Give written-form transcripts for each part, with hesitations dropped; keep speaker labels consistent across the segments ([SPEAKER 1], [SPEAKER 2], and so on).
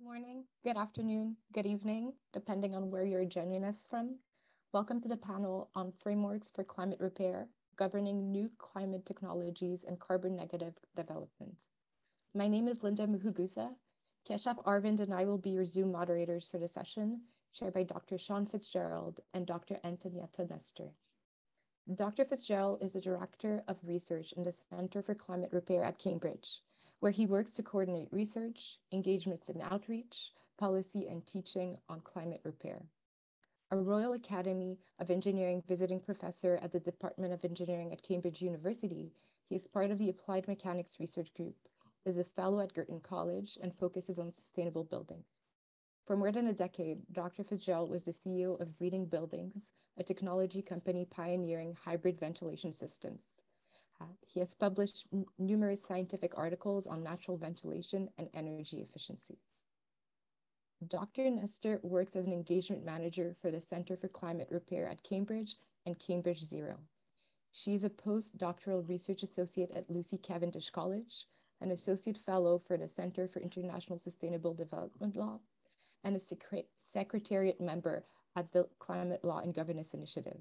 [SPEAKER 1] Good morning, good afternoon, good evening, depending on where you're joining us from. Welcome to the panel on Frameworks for Climate Repair, Governing New Climate Technologies and Carbon Negative Development. My name is Linda Muhugusa. Keshav, Arvind, and I will be your Zoom moderators for the session, chaired by Dr. Shaun Fitzgerald and Dr. Antonieta Nestor. Dr. Fitzgerald is the Director of Research in the Center for Climate Repair at Cambridge, where he works to coordinate research, engagement and outreach, policy and teaching on climate repair. A Royal Academy of Engineering visiting professor at the Department of Engineering at Cambridge University, he is part of the Applied Mechanics Research Group, is a fellow at Girton College, and focuses on sustainable buildings. For more than a decade, Dr. Fitzgerald was the CEO of Reading Buildings, a technology company pioneering hybrid ventilation systems. He has published numerous scientific articles on natural ventilation and energy efficiency. Dr. Nestor works as an engagement manager for the Center for Climate Repair at Cambridge and Cambridge Zero. She is a postdoctoral research associate at Lucy Cavendish College, an associate fellow for the Center for International Sustainable Development Law, and a secretariat member at the Climate Law and Governance Initiative.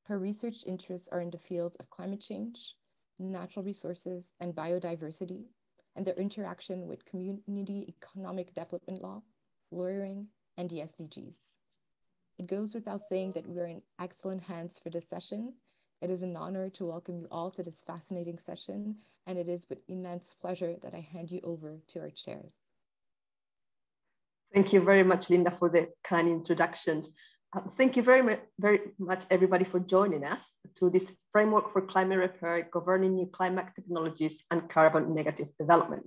[SPEAKER 1] Her research interests are in the fields of climate change, natural resources, and biodiversity, and their interaction with community economic development law, lawyering, and the SDGs. It goes without saying that we are in excellent hands for this session. It is an honor to welcome you all to this fascinating session, and it is with immense pleasure that I hand you over to our chairs.
[SPEAKER 2] Thank you very much, Linda, for the kind introductions. Thank you very much, everybody, for joining us to this Framework for Climate Repair, Governing New Climate Technologies and Carbon Negative Development.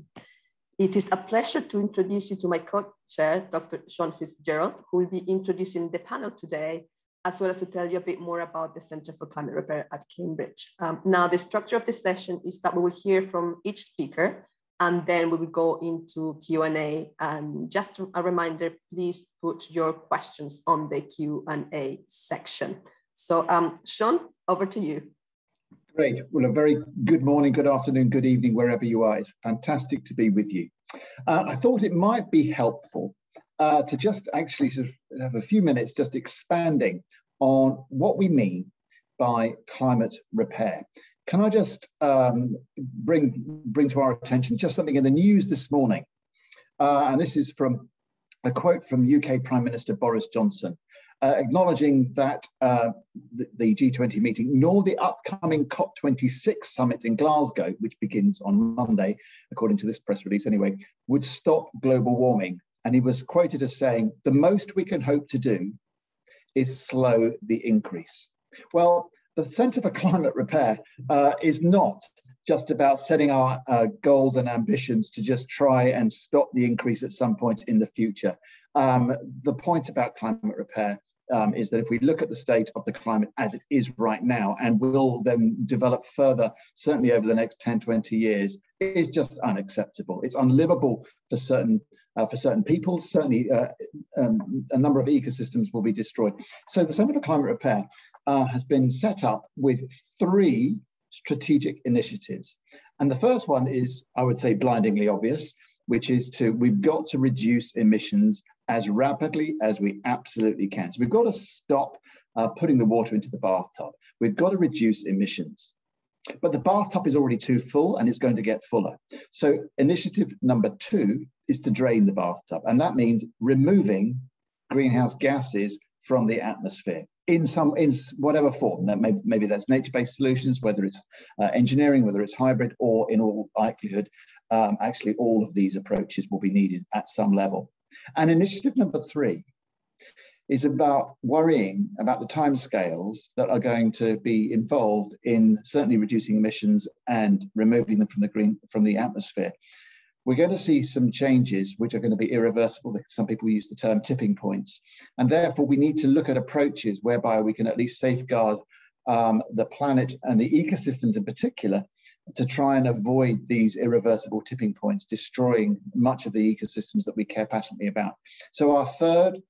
[SPEAKER 2] It is a pleasure to introduce you to my co-chair, Dr. Shaun Fitzgerald, who will be introducing the panel today, as well as to tell you a bit more about the Center for Climate Repair at Cambridge. Now, the structure of this session is that we will hear from each speaker, and then we will go into Q&A. And just a reminder, please put your questions on the Q&A section. So Shaun, over to you.
[SPEAKER 3] Great. Well, a very good morning, good afternoon, good evening, wherever you are. It's fantastic to be with you. I thought it might be helpful to just actually sort of have a few minutes just expanding on what we mean by climate repair. Can I just bring to our attention just something in the news this morning? And this is from a quote from UK Prime Minister Boris Johnson, acknowledging that the G20 meeting, nor the upcoming COP26 summit in Glasgow, which begins on Monday, according to this press release anyway, would stop global warming. And he was quoted as saying, "The most we can hope to do is slow the increase." Well, the Centre for Climate Repair is not just about setting our goals and ambitions to just try and stop the increase at some point in the future. The point about climate repair is that if we look at the state of the climate as it is right now, and will then develop further, certainly over the next 10, 20 years, it is just unacceptable. It's unlivable for certain people. Certainly a number of ecosystems will be destroyed. So the Centre for Climate Repair has been set up with 3 strategic initiatives. And the first one is, I would say, blindingly obvious, which is we've got to reduce emissions as rapidly as we absolutely can. So we've got to stop putting the water into the bathtub. We've got to reduce emissions. But the bathtub is already too full and it's going to get fuller. So initiative number 2 is to drain the bathtub. And that means removing greenhouse gases from the atmosphere in whatever form. That maybe that's nature-based solutions, whether it's engineering, whether it's hybrid, or in all likelihood, actually all of these approaches will be needed at some level. And initiative number 3 is about worrying about the timescales that are going to be involved in certainly reducing emissions and removing them from the atmosphere. We're going to see some changes which are going to be irreversible. Some people use the term tipping points. And therefore, we need to look at approaches whereby we can at least safeguard the planet and the ecosystems in particular to try and avoid these irreversible tipping points, destroying much of the ecosystems that we care passionately about. So our third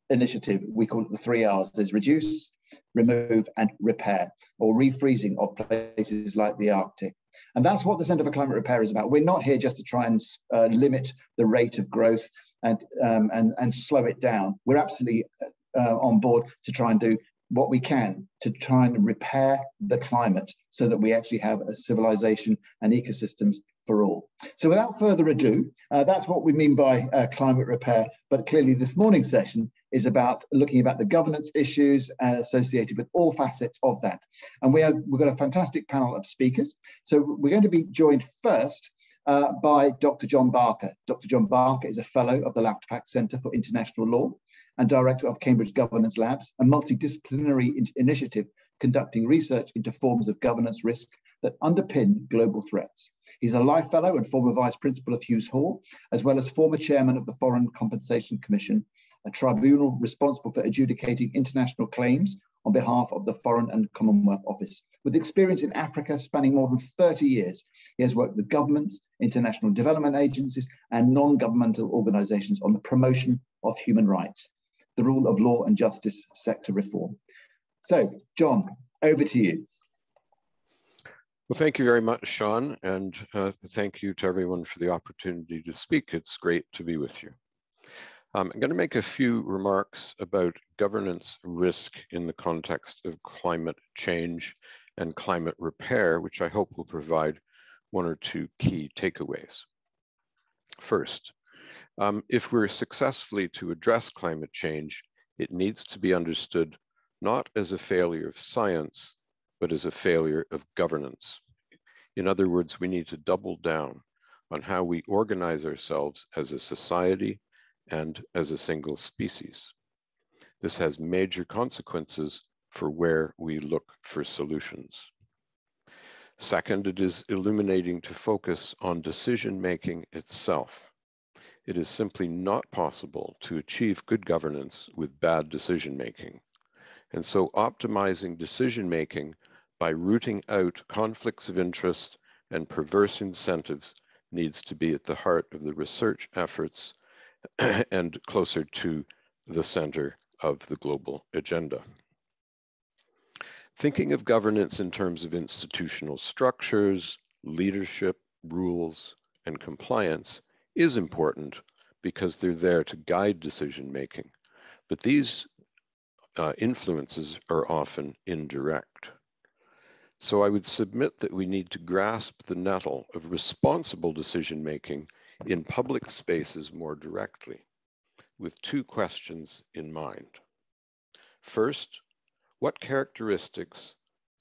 [SPEAKER 3] initiative, we call it the 3 R's, is reduce, remove, and repair, or refreezing of places like the Arctic. And that's what the Centre for Climate Repair is about. We're not here just to try and limit the rate of growth and slow it down. We're absolutely on board to try and do what we can to try and repair the climate so that we actually have a civilization and ecosystems for all. So without further ado, that's what we mean by climate repair. But clearly this morning's session is about looking about the governance issues associated with all facets of that. And we've got a fantastic panel of speakers. So we're going to be joined first by Dr. John Barker. Dr. John Barker is a fellow of the Lappak Centre for International Law and director of Cambridge Governance Labs, a multidisciplinary initiative conducting research into forms of governance risk that underpin global threats. He's a Life Fellow and former Vice Principal of Hughes Hall, as well as former Chairman of the Foreign Compensation Commission, a tribunal responsible for adjudicating international claims on behalf of the Foreign and Commonwealth Office. With experience in Africa spanning more than 30 years, he has worked with governments, international development agencies, and non-governmental organizations on the promotion of human rights, the rule of law and justice sector reform. So, John, over to you.
[SPEAKER 4] Well, thank you very much, Shaun, and thank you to everyone for the opportunity to speak. It's great to be with you. I'm going to make a few remarks about governance risk in the context of climate change and climate repair, which I hope will provide one or two key takeaways. First, if we're successfully to address climate change, it needs to be understood not as a failure of science, but as a failure of governance. In other words, we need to double down on how we organize ourselves as a society and as a single species. This has major consequences for where we look for solutions. Second, it is illuminating to focus on decision-making itself. It is simply not possible to achieve good governance with bad decision-making. And so optimizing decision-making by rooting out conflicts of interest and perverse incentives needs to be at the heart of the research efforts and closer to the center of the global agenda. Thinking of governance in terms of institutional structures, leadership, rules, and compliance is important because they're there to guide decision-making. But these influences are often indirect. So I would submit that we need to grasp the nettle of responsible decision-making in public spaces more directly, with two questions in mind. First, what characteristics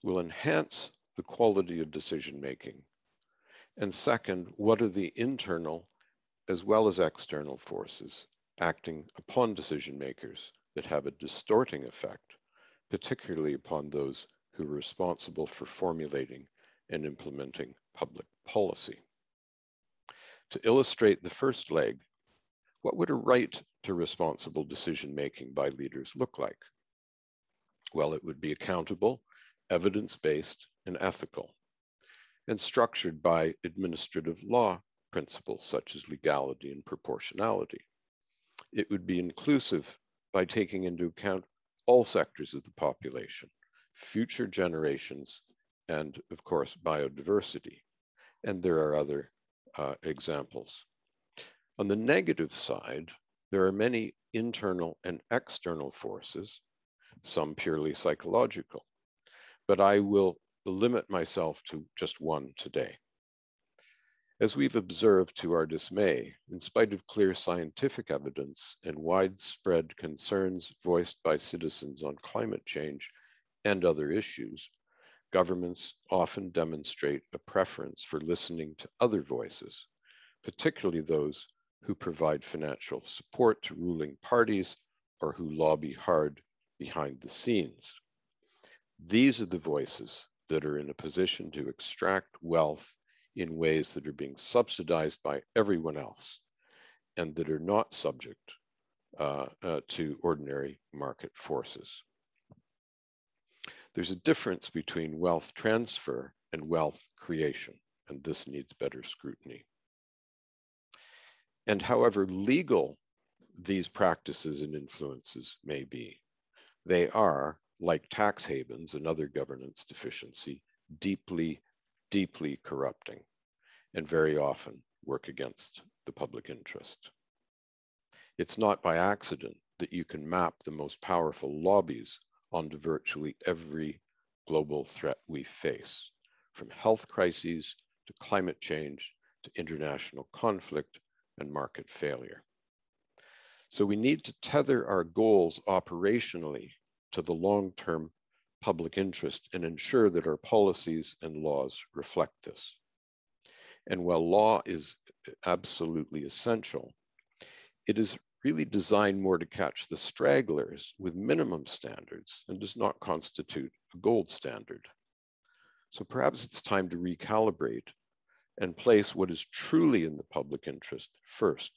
[SPEAKER 4] will enhance the quality of decision-making? And second, what are the internal as well as external forces acting upon decision-makers that have a distorting effect, particularly upon those who are responsible for formulating and implementing public policy? To illustrate the first leg, what would a right to responsible decision-making by leaders look like? Well, it would be accountable, evidence-based, and ethical, and structured by administrative law principles such as legality and proportionality. It would be inclusive by taking into account all sectors of the population, future generations, and of course, biodiversity. And there are other examples. On the negative side, there are many internal and external forces, some purely psychological, but I will limit myself to just one today. As we've observed to our dismay, in spite of clear scientific evidence and widespread concerns voiced by citizens on climate change and other issues, governments often demonstrate a preference for listening to other voices, particularly those who provide financial support to ruling parties or who lobby hard behind the scenes. These are the voices that are in a position to extract wealth in ways that are being subsidized by everyone else and that are not subject to ordinary market forces. There's a difference between wealth transfer and wealth creation, and this needs better scrutiny. And however legal these practices and influences may be, they are, like tax havens and other governance deficiency, deeply, deeply corrupting, and very often work against the public interest. It's not by accident that you can map the most powerful lobbies onto virtually every global threat we face, from health crises to climate change to international conflict and market failure. So we need to tether our goals operationally to the long-term public interest and ensure that our policies and laws reflect this. And while law is absolutely essential, it is really designed more to catch the stragglers with minimum standards and does not constitute a gold standard. So perhaps it's time to recalibrate and place what is truly in the public interest first,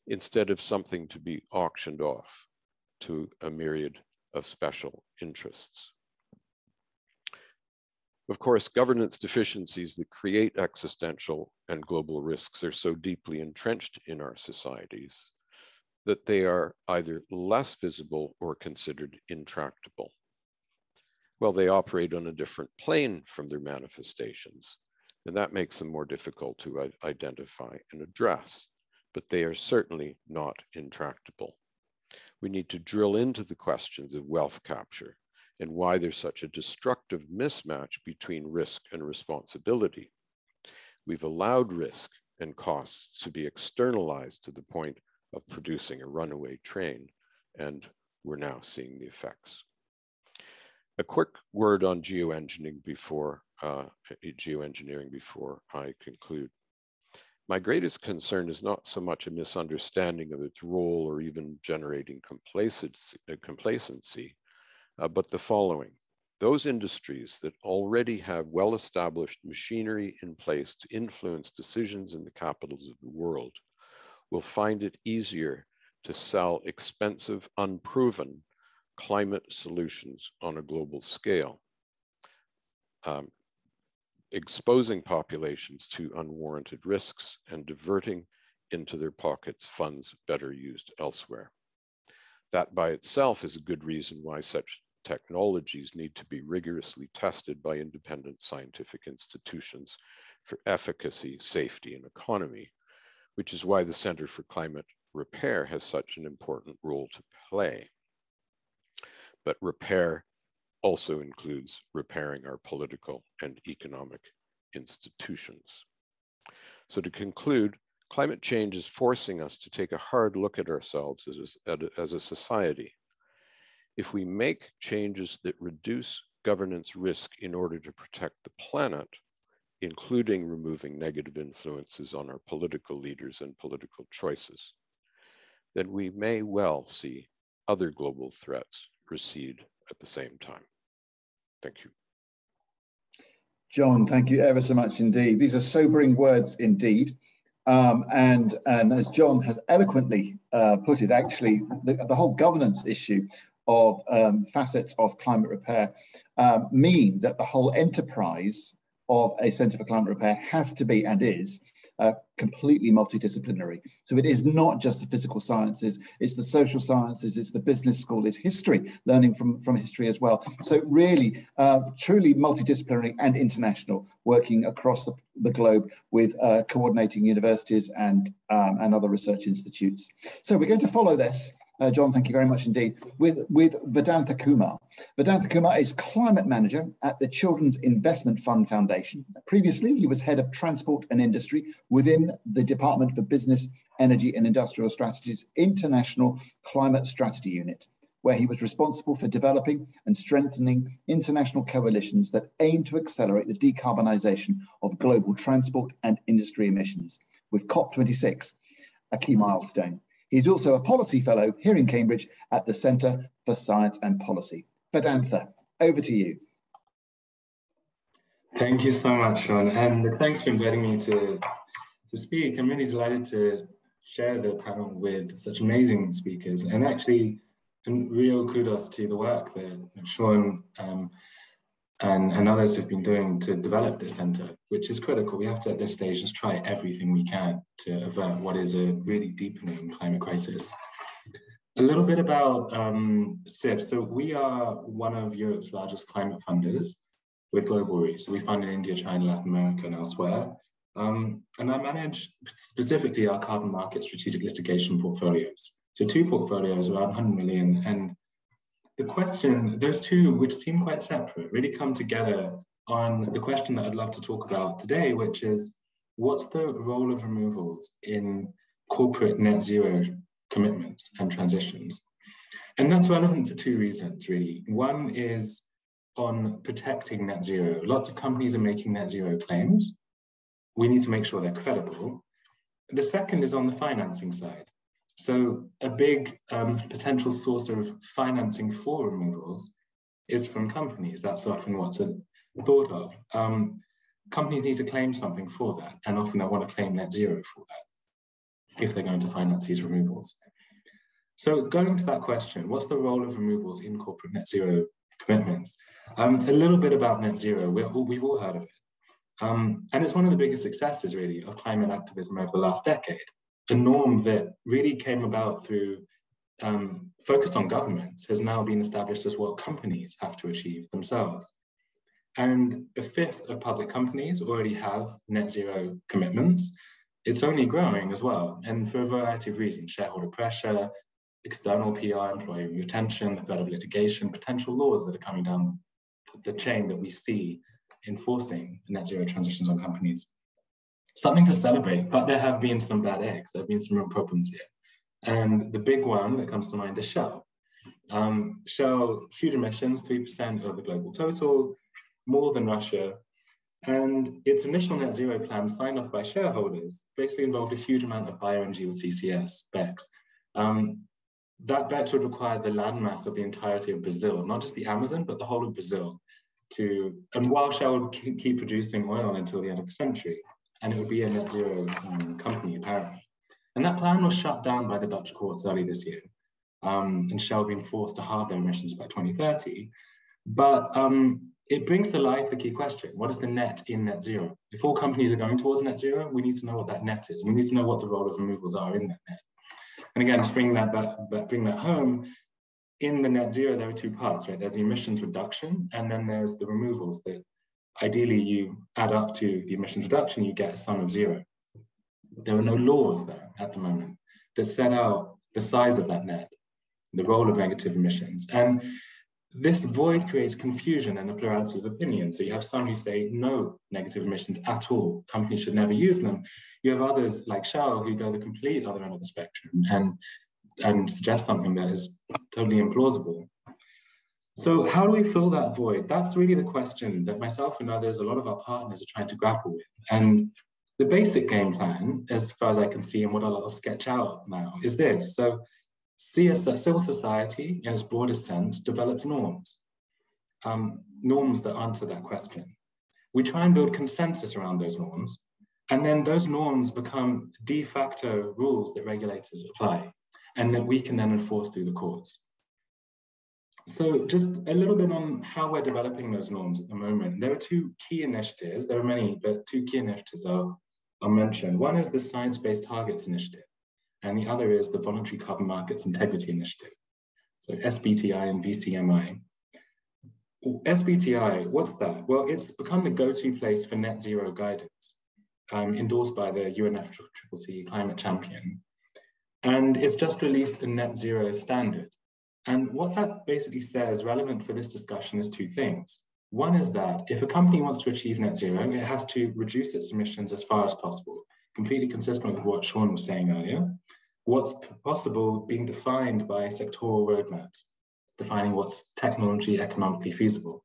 [SPEAKER 4] instead of something to be auctioned off to a myriad of special interests. Of course, governance deficiencies that create existential and global risks are so deeply entrenched in our societies that they are either less visible or considered intractable. Well, they operate on a different plane from their manifestations, and that makes them more difficult to identify and address, but they are certainly not intractable. We need to drill into the questions of wealth capture and why there's such a destructive mismatch between risk and responsibility. We've allowed risk and costs to be externalized to the point of producing a runaway train, and we're now seeing the effects. A quick word on geoengineering before I conclude. My greatest concern is not so much a misunderstanding of its role or even generating complacency, but the following. Those industries that already have well-established machinery in place to influence decisions in the capitals of the world will find it easier to sell expensive, unproven climate solutions on a global scale, exposing populations to unwarranted risks and diverting into their pockets funds better used elsewhere. That by itself is a good reason why such technologies need to be rigorously tested by independent scientific institutions for efficacy, safety, and economy, which is why the Center for Climate Repair has such an important role to play. But repair also includes repairing our political and economic institutions. So to conclude, climate change is forcing us to take a hard look at ourselves as a society. If we make changes that reduce governance risk in order to protect the planet, including removing negative influences on our political leaders and political choices, then we may well see other global threats recede at the same time. Thank you.
[SPEAKER 3] John, thank you ever so much indeed. These are sobering words indeed. And as John has eloquently put it, actually, the whole governance issue of facets of climate repair mean that the whole enterprise of a Centre for Climate Repair has to be and is completely multidisciplinary. So it is not just the physical sciences, it's the social sciences, it's the business school, it's history, learning from history as well. So really, truly multidisciplinary and international, working across the globe with coordinating universities and other research institutes. So we're going to follow this, John, thank you very much indeed, with Vedantha Kumar. Vedantha Kumar is climate manager at the Children's Investment Fund Foundation. Previously, he was head of transport and industry within the Department for Business, Energy and Industrial Strategies International Climate Strategy Unit, where he was responsible for developing and strengthening international coalitions that aim to accelerate the decarbonisation of global transport and industry emissions, with COP26 a key milestone. He's also a policy fellow here in Cambridge at the Centre for Science and Policy. Vedantha, over to you.
[SPEAKER 5] Thank you so much, Shaun, and thanks for inviting me to speak. I'm really delighted to share the panel with such amazing speakers, and actually, real kudos to the work that Shaun and others have been doing to develop this centre, which is critical. We have to, at this stage, just try everything we can to avert what is a really deepening climate crisis. A little bit about CIF. So we are one of Europe's largest climate funders with global reach. So we fund in India, China, Latin America, and elsewhere. And I manage specifically our carbon market strategic litigation portfolios. So 2 portfolios, around 100 million. And the question, those two, which seem quite separate, really come together on the question that I'd love to talk about today, which is, what's the role of removals in corporate net zero commitments and transitions? And that's relevant for 2 reasons, really. One is on protecting net zero. Lots of companies are making net zero claims. We need to make sure they're credible. The second is on the financing side. So a big potential source of financing for removals is from companies. That's often what's thought of. Companies need to claim something for that, and often they want to claim net zero for that if they're going to finance these removals. So going to that question, what's the role of removals in corporate net zero commitments? A little bit about net zero, we've all heard of it. And it's one of the biggest successes, really, of climate activism over the last decade. A norm that really came about through, focused on governments, has now been established as what companies have to achieve themselves. And 1/5 of public companies already have net zero commitments. It's only growing as well, and for a variety of reasons: shareholder pressure, external PR, employee retention, the threat of litigation, potential laws that are coming down the chain that we see enforcing net zero transitions on companies. Something to celebrate, but there have been some bad eggs. There have been some real problems here. And the big one that comes to mind is Shell. Shell, huge emissions, 3% of the global total, more than Russia. And its initial net zero plan, signed off by shareholders, basically involved a huge amount of bioenergy with CCS, BECCS. That BECCS would require the landmass of the entirety of Brazil, not just the Amazon, but the whole of Brazil. And while Shell would keep producing oil until the end of the century, and it would be a net zero company, apparently. And that plan was shut down by the Dutch courts early this year, and Shell being forced to halve their emissions by 2030. But it brings to life the key question: what is the net in net zero? If all companies are going towards net zero, we need to know what that net is. We need to know what the role of removals are in that net. And again, to bring that home, in the net zero, there are 2 parts, right? There's the emissions reduction, and then there's the removals that ideally you add up to the emissions reduction, you get a sum of 0. There are no laws there at the moment that set out the size of that net, the role of negative emissions. And this void creates confusion and a plurality of opinions. So you have some who say no negative emissions at all, companies should never use them. You have others like Shell who go the complete other end of the spectrum and suggest something that is totally implausible. So how do we fill that void? That's really the question that myself and others, a lot of our partners, are trying to grapple with. And the basic game plan, as far as I can see and what I'll sketch out now, is this. So civil society, in its broadest sense, develops norms, norms that answer that question. We try and build consensus around those norms, and then those norms become de facto rules that regulators apply, and that we can then enforce through the courts. So just a little bit on how we're developing those norms at the moment. There are 2 key initiatives. There are many, but 2 key initiatives are mentioned. One is the Science-Based Targets Initiative, and the other is the Voluntary Carbon Markets Integrity Initiative. So SBTI and VCMI. SBTI, what's that? Well, it's become the go-to place for net zero guidance, endorsed by the UNFCCC Climate Champion. And it's just released a net zero standard. And what that basically says, relevant for this discussion, is 2 things. One is that if a company wants to achieve net zero, it has to reduce its emissions as far as possible, completely consistent with what Shaun was saying earlier. What's possible being defined by sectoral roadmaps, defining what's technology economically feasible.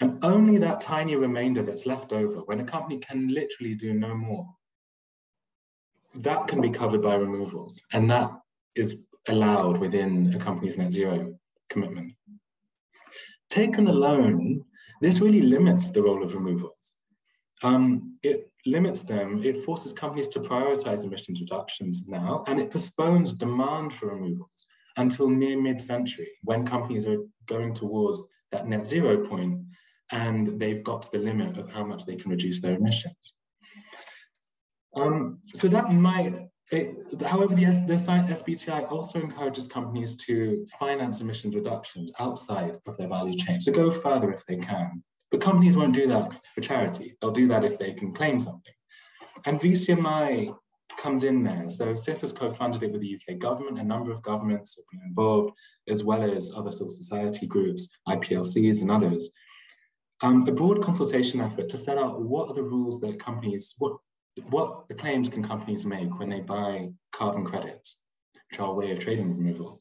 [SPEAKER 5] And only that tiny remainder that's left over, when a company can literally do no more, that can be covered by removals. And that is allowed within a company's net zero commitment. Taken alone, this really limits the role of removals. It limits them, it forces companies to prioritize emissions reductions now, and it postpones demand for removals until near mid-century, when companies are going towards that net zero point and they've got to the limit of how much they can reduce their emissions. So that might However, the SBTI also encourages companies to finance emissions reductions outside of their value chain, so go further if they can. But companies won't do that for charity. They'll do that if they can claim something. And VCMI comes in there. So CIF has co-funded it with the UK government. A number of governments have been involved, as well as other civil society groups, IPLCs and others. A broad consultation effort to set out what are the rules that companies, what the claims can companies make when they buy carbon credits, which are a way of trading removal.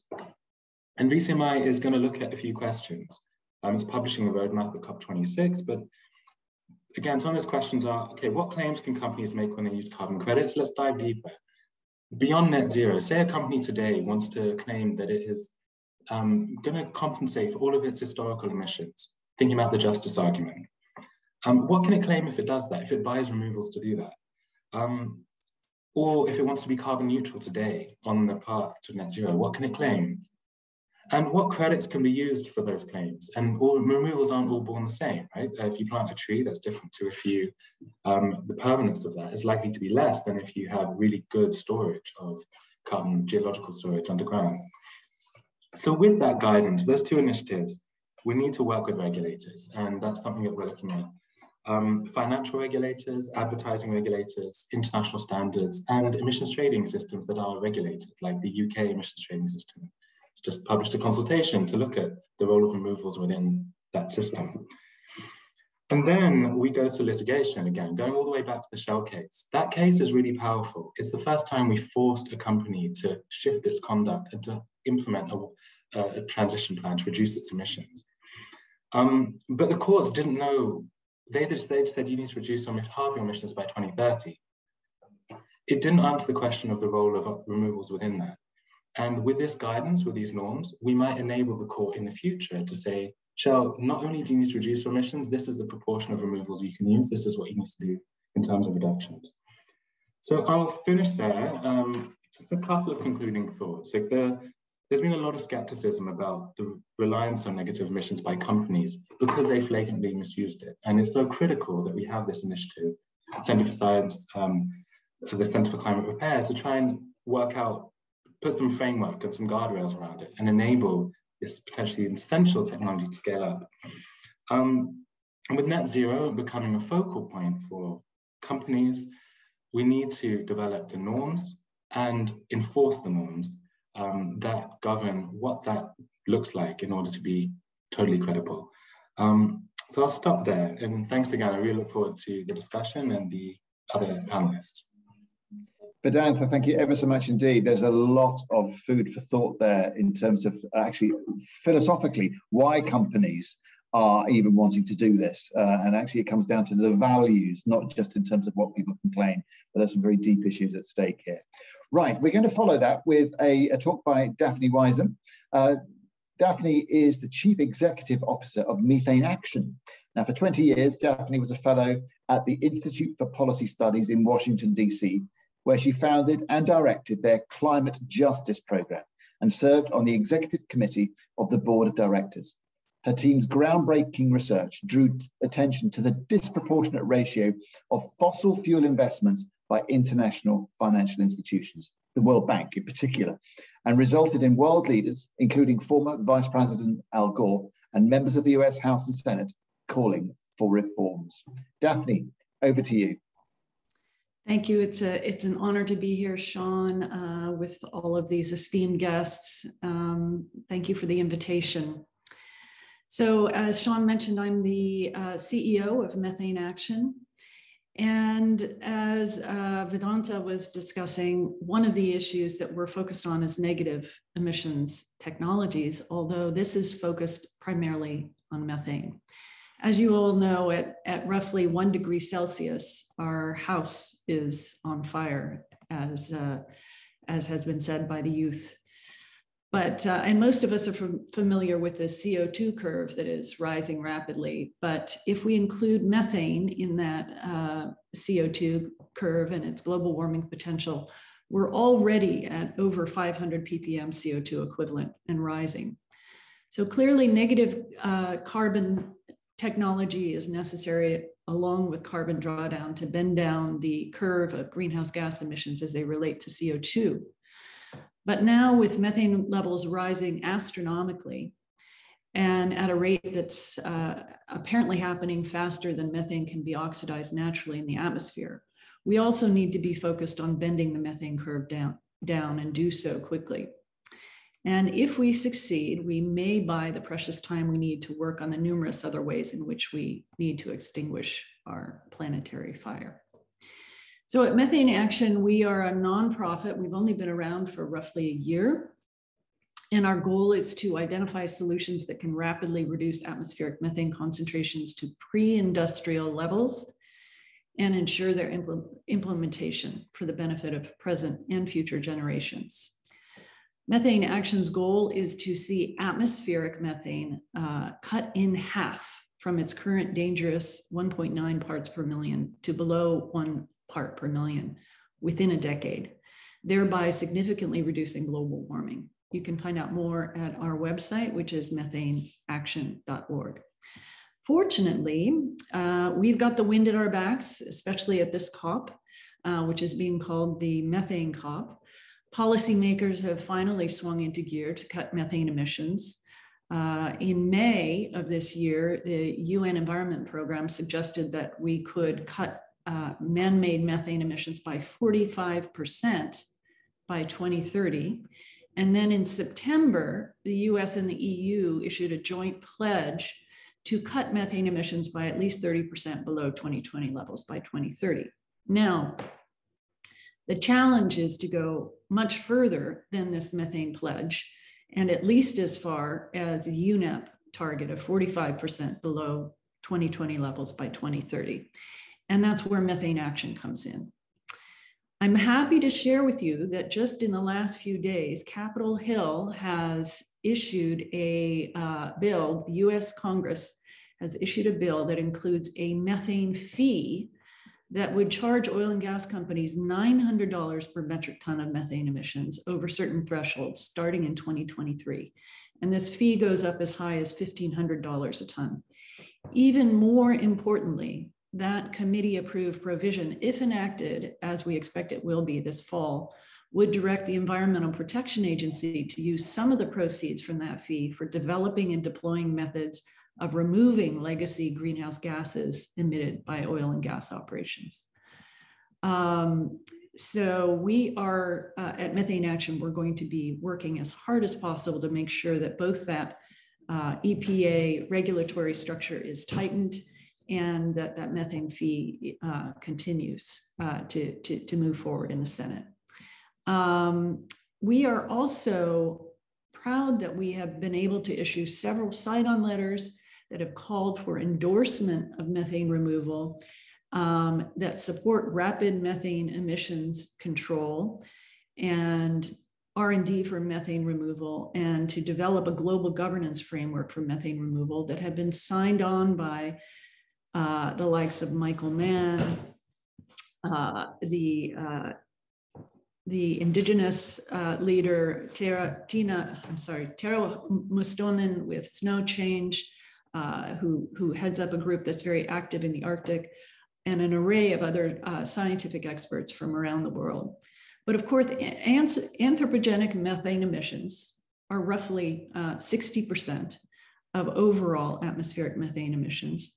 [SPEAKER 5] And VCMI is going to look at a few questions. It's publishing a roadmap at COP26, but again, some of those questions are, okay, what claims can companies make when they use carbon credits? Let's dive deeper. Beyond net zero, say a company today wants to claim that it is going to compensate for all of its historical emissions, thinking about the justice argument. What can it claim if it does that, if it buys removals to do that? Or if it wants to be carbon neutral today on the path to net zero, what can it claim? And what credits can be used for those claims? And all removals aren't all born the same, right? If you plant a tree, that's different to if you, the permanence of that is likely to be less than if you have really good storage of carbon, geological storage underground. So with that guidance, those two initiatives, we need to work with regulators, and that's something that we're looking at. Financial regulators, advertising regulators, international standards, and emissions trading systems that are regulated, like the UK emissions trading system. It's just published a consultation to look at the role of removals within that system. And then we go to litigation again, going all the way back to the Shell case. That case is really powerful. It's the first time we forced a company to shift its conduct and to implement a transition plan to reduce its emissions. But the courts didn't know. They just said you need to reduce halving emissions by 2030. It didn't answer the question of the role of removals within that. And with this guidance, with these norms, we might enable the court in the future to say, Shell, not only do you need to reduce your emissions, this is the proportion of removals you can use, this is what you need to do in terms of reductions. So I'll finish there. Just a couple of concluding thoughts. Like there's been a lot of skepticism about the reliance on negative emissions by companies because they flagrantly misused it. And it's so critical that we have this initiative, Centre for Science, the Centre for Climate Repair, to try and work out, put some framework and some guardrails around it and enable this potentially essential technology to scale up. And with net zero becoming a focal point for companies, we need to develop the norms and enforce the norms that govern what that looks like in order to be totally credible. So I'll stop there. And thanks again. I really look forward to the discussion and the other panelists.
[SPEAKER 3] Vedantha, thank you ever so much indeed. There's a lot of food for thought there in terms of actually philosophically why companies are even wanting to do this. And actually it comes down to the values, not just in terms of what people can claim, but there's some very deep issues at stake here. Right, we're going to follow that with a talk by Daphne Wysham. Daphne is the Chief Executive Officer of Methane Action. Now, for 20 years, Daphne was a fellow at the Institute for Policy Studies in Washington, DC, where she founded and directed their Climate Justice Program and served on the executive committee of the board of directors. Her team's groundbreaking research drew attention to the disproportionate ratio of fossil fuel investments by international financial institutions, the World Bank in particular, and resulted in world leaders, including former Vice President Al Gore and members of the US House and Senate, calling for reforms. Daphne, over to you.
[SPEAKER 6] Thank you. It's an honor to be here, Shaun, with all of these esteemed guests. Thank you for the invitation. So as Shaun mentioned, I'm the CEO of Methane Action. And as Vedantha was discussing, one of the issues that we're focused on is negative emissions technologies, although this is focused primarily on methane. As you all know, at roughly 1 degree Celsius, our house is on fire, as has been said by the youth. But, and most of us are familiar with the CO2 curve that is rising rapidly. But if we include methane in that CO2 curve and its global warming potential, we're already at over 500 ppm CO2 equivalent and rising. So clearly negative carbon technology is necessary along with carbon drawdown, to bend down the curve of greenhouse gas emissions as they relate to CO2. But now with methane levels rising astronomically and at a rate that's apparently happening faster than methane can be oxidized naturally in the atmosphere, we also need to be focused on bending the methane curve down and do so quickly. And if we succeed, we may buy the precious time we need to work on the numerous other ways in which we need to extinguish our planetary fire. So at Methane Action, we are a nonprofit. We've only been around for roughly a year. And our goal is to identify solutions that can rapidly reduce atmospheric methane concentrations to pre-industrial levels and ensure their implementation for the benefit of present and future generations. Methane Action's goal is to see atmospheric methane cut in half from its current dangerous 1.9 parts per million to below 1 part per million within a decade, thereby significantly reducing global warming. You can find out more at our website, which is methaneaction.org. Fortunately, we've got the wind at our backs, especially at this COP, which is being called the Methane COP. Policymakers have finally swung into gear to cut methane emissions. In May of this year, the UN Environment Program suggested that we could cut man-made methane emissions by 45% by 2030. And then in September, the US and the EU issued a joint pledge to cut methane emissions by at least 30% below 2020 levels by 2030. Now, the challenge is to go much further than this methane pledge, and at least as far as the UNEP target of 45% below 2020 levels by 2030. And that's where Methane Action comes in. I'm happy to share with you that just in the last few days, Capitol Hill has issued a bill. The US Congress has issued a bill that includes a methane fee that would charge oil and gas companies $900 per metric ton of methane emissions over certain thresholds starting in 2023. And this fee goes up as high as $1,500 a ton. Even more importantly, that committee approved provision, if enacted, as we expect it will be this fall, would direct the Environmental Protection Agency to use some of the proceeds from that fee for developing and deploying methods of removing legacy greenhouse gases emitted by oil and gas operations. So we are, at Methane Action, we're going to be working as hard as possible to make sure that both that EPA regulatory structure is tightened and that that methane fee continues to move forward in the Senate. We are also proud that we have been able to issue several sign-on letters that have called for endorsement of methane removal that support rapid methane emissions control and R&D for methane removal, and to develop a global governance framework for methane removal that have been signed on by the likes of Michael Mann, the indigenous leader Tara Mustonen with Snow Change, who heads up a group that's very active in the Arctic, and an array of other scientific experts from around the world. But of course, anthropogenic methane emissions are roughly 60% of overall atmospheric methane emissions.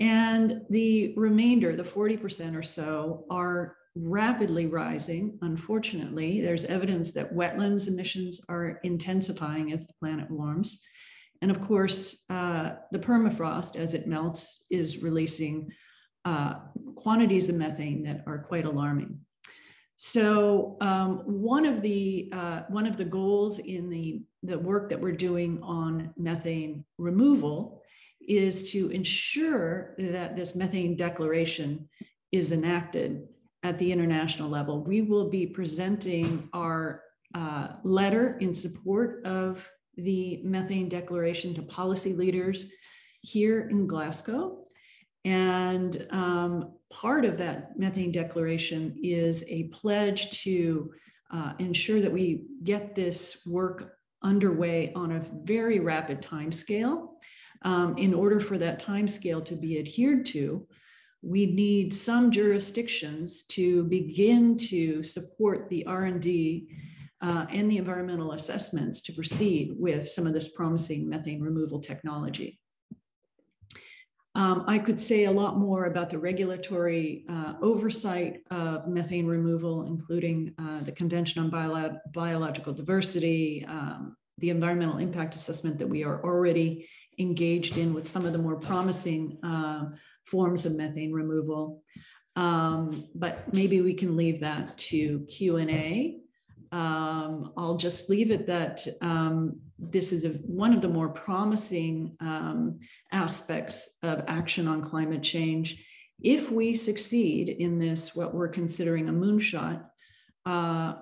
[SPEAKER 6] And the remainder, the 40% or so, are rapidly rising. Unfortunately, there's evidence that wetlands emissions are intensifying as the planet warms. And of course, the permafrost, as it melts, is releasing quantities of methane that are quite alarming. So one of the goals in the work that we're doing on methane removal is to ensure that this methane declaration is enacted at the international level. We will be presenting our letter in support of the methane declaration to policy leaders here in Glasgow. And part of that methane declaration is a pledge to ensure that we get this work underway on a very rapid timescale. In order for that timescale to be adhered to, we need some jurisdictions to begin to support the R&D and the environmental assessments to proceed with some of this promising methane removal technology. I could say a lot more about the regulatory oversight of methane removal, including the Convention on Biological Diversity, the environmental impact assessment that we are already engaged in with some of the more promising forms of methane removal. But maybe we can leave that to Q&A. I'll just leave it that this is one of the more promising aspects of action on climate change. If we succeed in this, what we're considering a moonshot,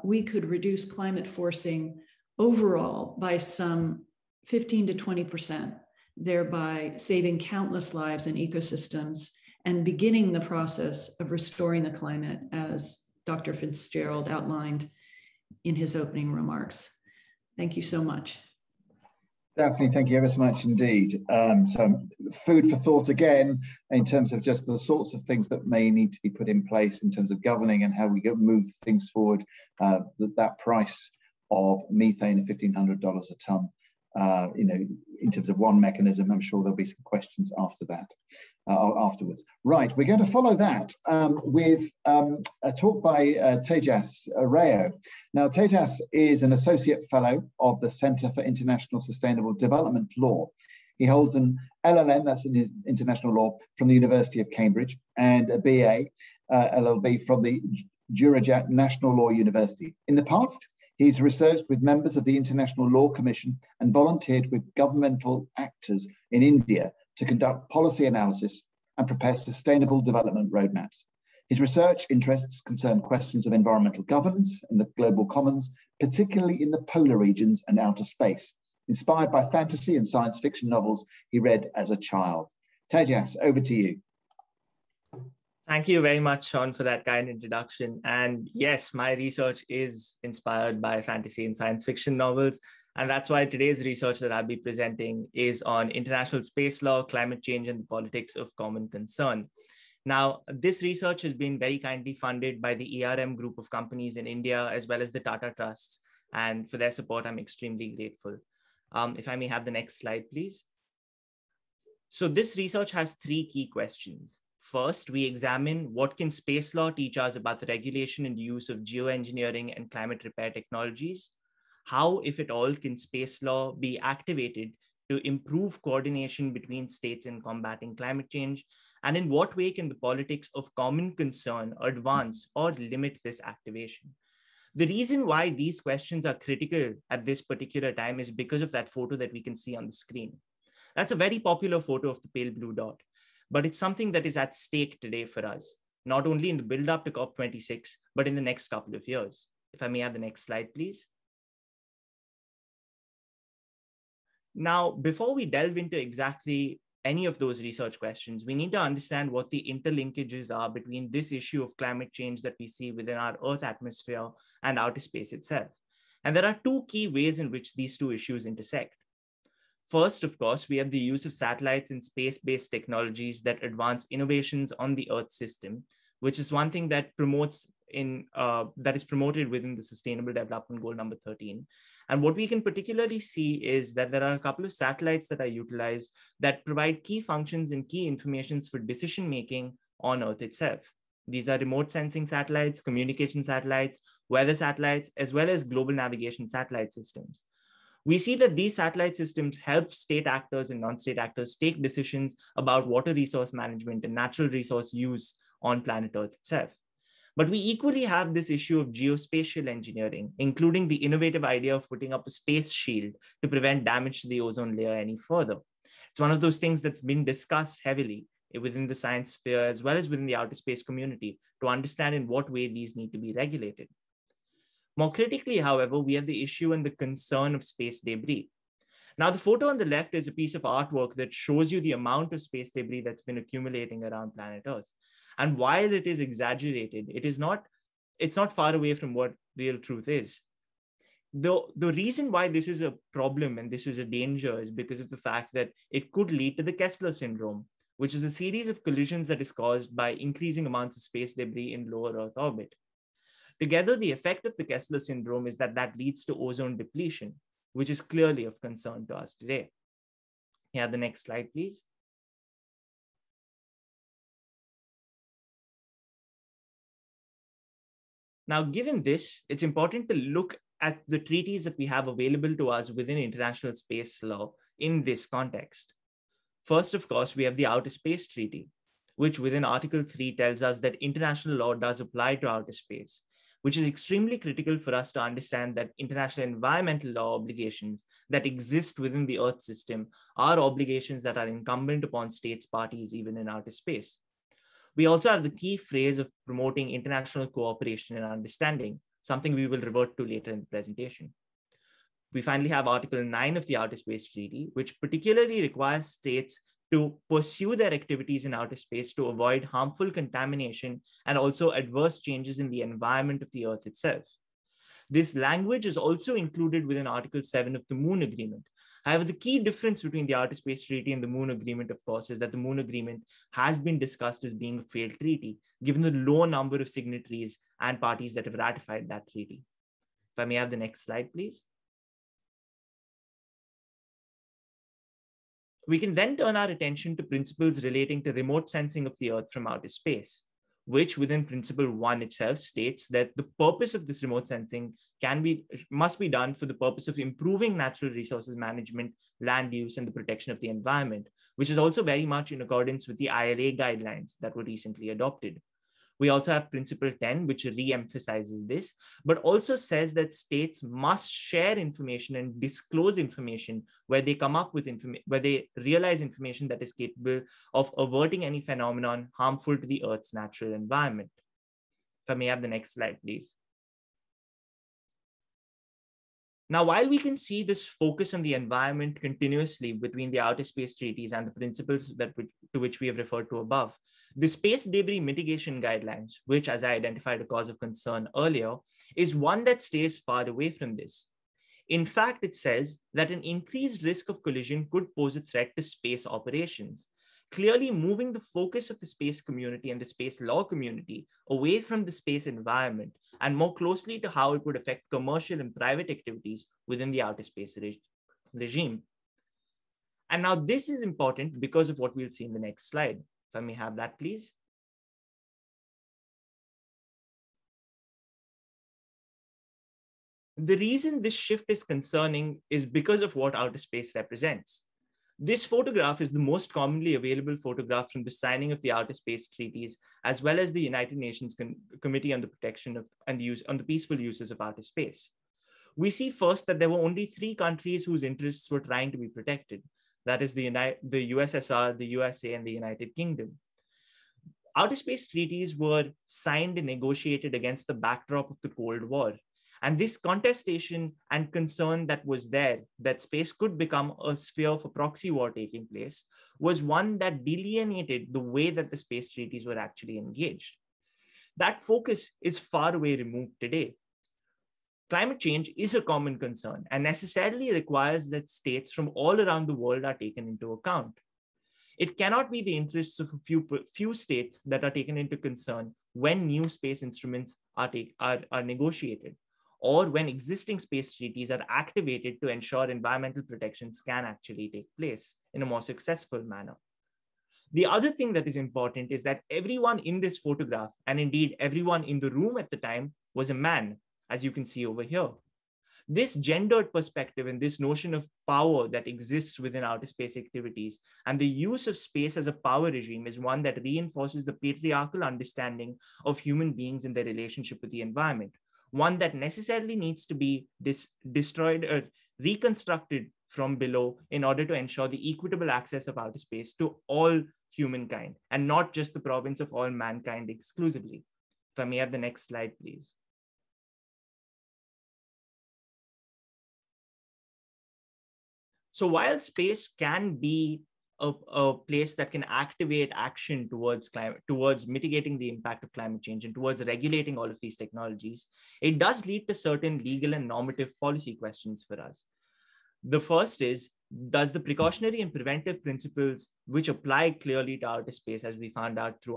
[SPEAKER 6] we could reduce climate forcing overall by some 15 to 20%, thereby saving countless lives and ecosystems and beginning the process of restoring the climate, as Dr. Fitzgerald outlined in his opening remarks. Thank you so much.
[SPEAKER 3] Daphne, thank you ever so much indeed. So food for thought again, in terms of just the sorts of things that may need to be put in place in terms of governing and how we move things forward. That price of methane of $1,500 a ton, in terms of one mechanism. I'm sure there'll be some questions after that, afterwards. Right, we're going to follow that with a talk by Tejas Rayo. Now, Tejas is an associate fellow of the Center for International Sustainable Development Law. He holds an LLM, that's in international law, from the University of Cambridge, and a BA, LLB from the Jurajat National Law University. In the past, he's researched with members of the International Law Commission and volunteered with governmental actors in India to conduct policy analysis and prepare sustainable development roadmaps. His research interests concern questions of environmental governance in the global commons, particularly in the polar regions and outer space, inspired by fantasy and science fiction novels he read as a child. Tejas, over to you.
[SPEAKER 7] Thank you very much, Shaun, for that kind introduction. And yes, my research is inspired by fantasy and science fiction novels. And that's why today's research that I'll be presenting is on international space law, climate change, and the politics of common concern. Now, this research has been very kindly funded by the ERM group of companies in India, as well as the Tata Trusts. And for their support, I'm extremely grateful. If I may have the next slide, please. So this research has three key questions. First, we examine what can space law teach us about the regulation and use of geoengineering and climate repair technologies? How, if at all, can space law be activated to improve coordination between states in combating climate change? And in what way can the politics of common concern advance or limit this activation? The reason why these questions are critical at this particular time is because of that photo that we can see on the screen. That's a very popular photo of the pale blue dot. But it's something that is at stake today for us, not only in the build-up to COP26, but in the next couple of years. If I may have the next slide, please. Now, before we delve into exactly any of those research questions, we need to understand what the interlinkages are between this issue of climate change that we see within our Earth atmosphere and outer space itself. And there are two key ways in which these two issues intersect. First, of course, we have the use of satellites and space-based technologies that advance innovations on the Earth system, which is one thing that that is promoted within the Sustainable Development Goal number 13. And what we can particularly see is that there are a couple of satellites that are utilized that provide key functions and key informations for decision-making on Earth itself. These are remote sensing satellites, communication satellites, weather satellites, as well as global navigation satellite systems. We see that these satellite systems help state actors and non-state actors take decisions about water resource management and natural resource use on planet Earth itself. But we equally have this issue of geospatial engineering, including the innovative idea of putting up a space shield to prevent damage to the ozone layer any further. It's one of those things that's been discussed heavily within the science sphere as well as within the outer space community to understand in what way these need to be regulated. More critically, however, we have the issue and the concern of space debris. Now, the photo on the left is a piece of artwork that shows you the amount of space debris that's been accumulating around planet Earth. And while it is exaggerated, it's not far away from what real truth is. The reason why this is a problem and this is a danger is because of the fact that it could lead to the Kessler Syndrome, which is a series of collisions that is caused by increasing amounts of space debris in lower Earth orbit. Together, the effect of the Kessler Syndrome is that leads to ozone depletion, which is clearly of concern to us today. Yeah, the next slide, please. Now, given this, it's important to look at the treaties that we have available to us within international space law in this context. First, of course, we have the Outer Space Treaty, which within Article 3 tells us that international law does apply to outer space, which is extremely critical for us to understand that international environmental law obligations that exist within the Earth system are obligations that are incumbent upon states parties even in outer space. We also have the key phrase of promoting international cooperation and understanding, something we will revert to later in the presentation. We finally have Article 9 of the Outer Space Treaty, which particularly requires states to pursue their activities in outer space to avoid harmful contamination and also adverse changes in the environment of the Earth itself. This language is also included within Article 7 of the Moon Agreement. However, the key difference between the Outer Space Treaty and the Moon Agreement, of course, is that the Moon Agreement has been discussed as being a failed treaty, given the low number of signatories and parties that have ratified that treaty. If I may have the next slide, please. We can then turn our attention to principles relating to remote sensing of the Earth from outer space, which within Principle 1 itself states that the purpose of this remote sensing must be done for the purpose of improving natural resources management, land use, and the protection of the environment, which is also very much in accordance with the ILA guidelines that were recently adopted. We also have Principle 10, which re-emphasizes this, but also says that states must share information and disclose information where they come up with where they realize information that is capable of averting any phenomenon harmful to the Earth's natural environment. If I may have the next slide, please. Now, while we can see this focus on the environment continuously between the outer space treaties and the principles to which we have referred to above, the space debris mitigation guidelines, which, as I identified a cause of concern earlier, is one that stays far away from this. In fact, it says that an increased risk of collision could pose a threat to space operations, clearly moving the focus of the space community and the space law community away from the space environment and more closely to how it would affect commercial and private activities within the outer space regime. And now this is important because of what we'll see in the next slide. If I may have that, please. The reason this shift is concerning is because of what outer space represents. This photograph is the most commonly available photograph from the signing of the outer space treaties, as well as the United Nations Committee on the Protection of and Use on the Peaceful Uses of Outer Space. We see first that there were only 3 countries whose interests were trying to be protected. That is the USSR, the USA, and the United Kingdom. Outer space treaties were signed and negotiated against the backdrop of the Cold War. And this contestation and concern that was there, that space could become a sphere for proxy war taking place, was one that delineated the way that the space treaties were actually engaged. That focus is far away removed today. Climate change is a common concern and necessarily requires that states from all around the world are taken into account. It cannot be the interests of a few states that are taken into concern when new space instruments are negotiated, or when existing space treaties are activated to ensure environmental protections can actually take place in a more successful manner. The other thing that is important is that everyone in this photograph, and indeed everyone in the room at the time, was a man, as you can see over here. This gendered perspective and this notion of power that exists within outer space activities and the use of space as a power regime is one that reinforces the patriarchal understanding of human beings in their relationship with the environment, one that necessarily needs to be destroyed or reconstructed from below in order to ensure the equitable access of outer space to all humankind and not just the province of all mankind exclusively. If I may have the next slide, please. So while space can be a place that can activate action towards mitigating the impact of climate change and towards regulating all of these technologies, it does lead to certain legal and normative policy questions for us. The first is, does the precautionary and preventive principles, which apply clearly to outer space, as we found out through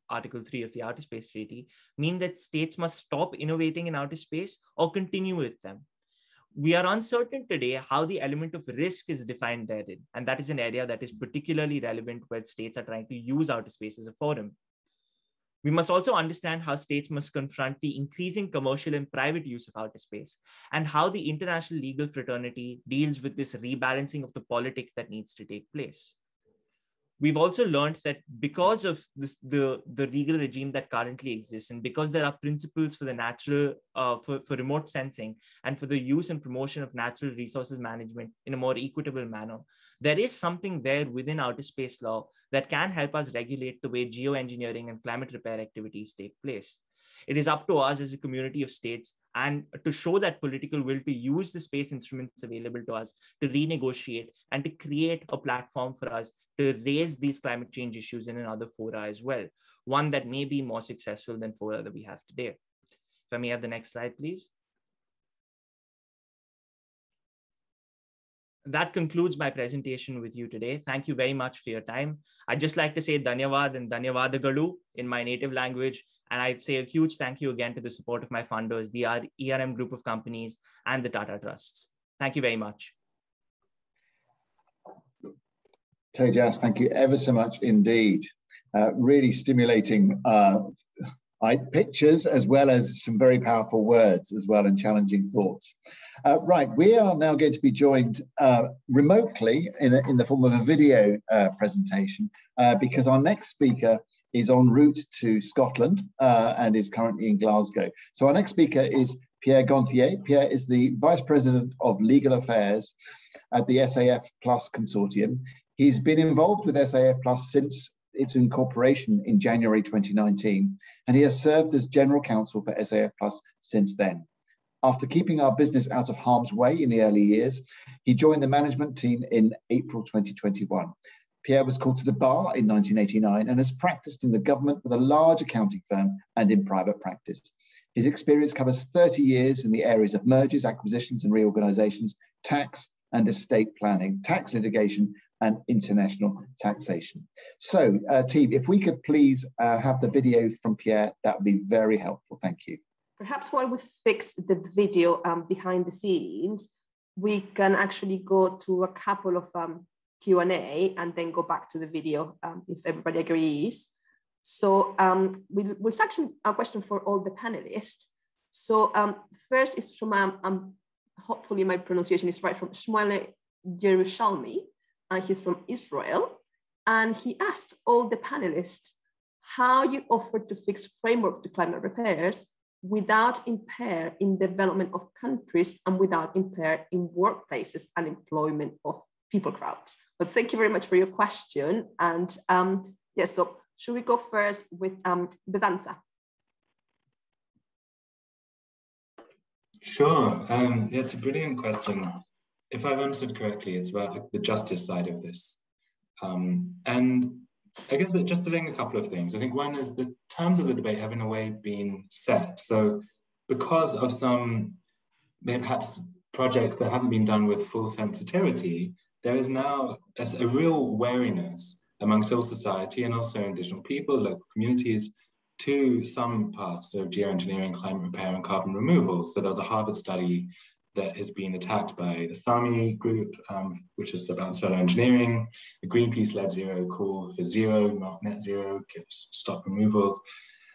[SPEAKER 7] Article 3 of the Outer Space Treaty, mean that states must stop innovating in outer space or continue with them? We are uncertain today how the element of risk is defined therein, and that is an area that is particularly relevant when states are trying to use outer space as a forum. We must also understand how states must confront the increasing commercial and private use of outer space, and how the international legal fraternity deals with this rebalancing of the politic that needs to take place. We've also learned that because of the legal regime that currently exists, and because there are principles for the natural, for remote sensing and for the use and promotion of natural resources management in a more equitable manner, there is something there within outer space law that can help us regulate the way geoengineering and climate repair activities take place. It is up to us as a community of states and to show that political will to use the space instruments available to us to renegotiate and to create a platform for us to raise these climate change issues in another fora as well, one that may be more successful than fora that we have today. If I may have the next slide, please. That concludes my presentation with you today. Thank you very much for your time. I'd just like to say Dhanyavad and Dhanyavadagalu in my native language. And I'd say a huge thank you again to the support of my funders, the ERM group of companies and the Tata Trusts. Thank you very much.
[SPEAKER 3] Tejas, thank you ever so much indeed. Really stimulating pictures as well as some very powerful words as well and challenging thoughts. Right, we are now going to be joined remotely in the form of a video presentation because our next speaker is en route to Scotland and is currently in Glasgow. So our next speaker is Pierre Gonthier. Pierre is the Vice President of Legal Affairs at the SAF Plus Consortium. He's been involved with SAF Plus since its incorporation in January 2019, and he has served as General Counsel for SAF Plus since then. After keeping our business out of harm's way in the early years, he joined the management team in April 2021. Pierre was called to the bar in 1989 and has practiced in the government with a large accounting firm and in private practice. His experience covers 30 years in the areas of mergers, acquisitions and reorganizations, tax and estate planning, tax litigation and international taxation. So team, if we could please have the video from Pierre, that would be very helpful. Thank you.
[SPEAKER 2] Perhaps while we fix the video behind the scenes, we can actually go to a couple of Q&A and then go back to the video if everybody agrees. So we'll section a question for all the panelists. So first is from, hopefully my pronunciation is right, from Shmuel Yerushalmi. He's from Israel. And he asked all the panelists how you offer to fix framework to climate repairs without impair in development of countries and without impair in workplaces and employment of people crowds. But thank you very much for your question. And yes, so should we go first with Vedantha?
[SPEAKER 5] Sure, yeah, it's a brilliant question. If I've understood correctly, it's about the justice side of this. And I guess that just saying a couple of things. I think one is the terms of the debate have in a way been set. So because of some perhaps projects that haven't been done with full sensitivity, there is now a real wariness among civil society and also indigenous people, local communities, to some parts of geoengineering, climate repair, and carbon removal. So there was a Harvard study that has been attacked by the Sami group, which is about solar engineering. The Greenpeace-led Zero call for zero, not net zero, stop removals.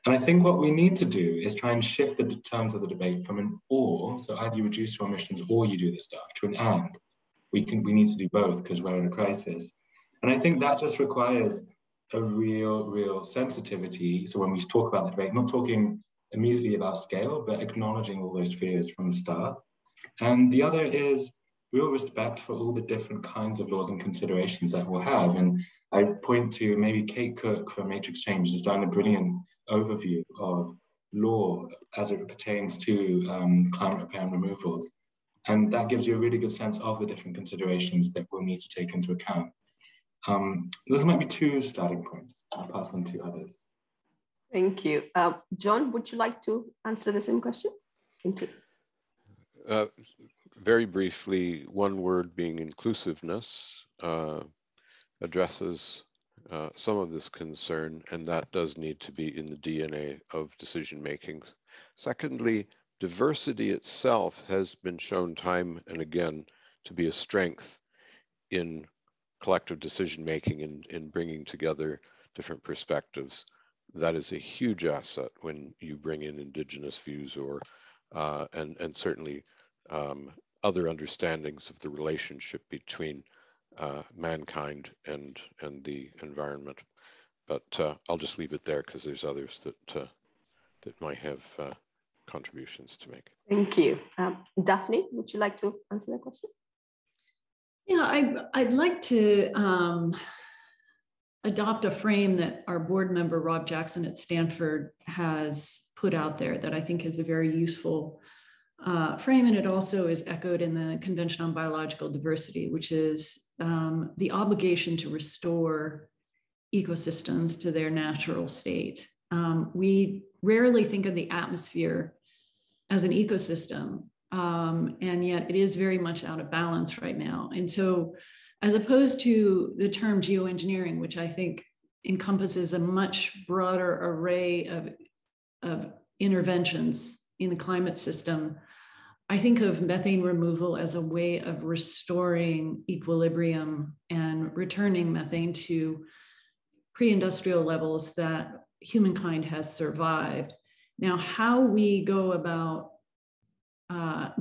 [SPEAKER 5] And I think what we need to do is try and shift the terms of the debate from an or, so either you reduce your emissions or you do this stuff, to an and. We need to do both because we're in a crisis. And I think that just requires a real sensitivity. So when we talk about the debate, not talking immediately about scale, but acknowledging all those fears from the start. And the other is real respect for all the different kinds of laws and considerations that we'll have. And I point to maybe Kate Cook from Matrix Change has done a brilliant overview of law as it pertains to climate repair and removals. And that gives you a really good sense of the different considerations that we'll need to take into account. Those might be two starting points. I'll pass on to others.
[SPEAKER 2] Thank you. John, would you like to answer the same question? Thank you.
[SPEAKER 4] very briefly, one word being inclusiveness addresses some of this concern, and that does need to be in the DNA of decision making. Secondly, diversity itself has been shown time and again to be a strength in collective decision making and in bringing together different perspectives. That is a huge asset when you bring in indigenous views or and certainly other understandings of the relationship between mankind and the environment. But I'll just leave it there because there's others that might have contributions to make.
[SPEAKER 2] Thank you. Daphne, would you like to answer that question?
[SPEAKER 6] Yeah, I'd like to adopt a frame that our board member, Rob Jackson at Stanford, has put out there that I think is a very useful frame. And it also is echoed in the Convention on Biological Diversity, which is the obligation to restore ecosystems to their natural state. We rarely think of the atmosphere as an ecosystem, and yet it is very much out of balance right now. And so, as opposed to the term geoengineering, which I think encompasses a much broader array of interventions in the climate system, I think of methane removal as a way of restoring equilibrium and returning methane to pre-industrial levels that humankind has survived. Now, how we go about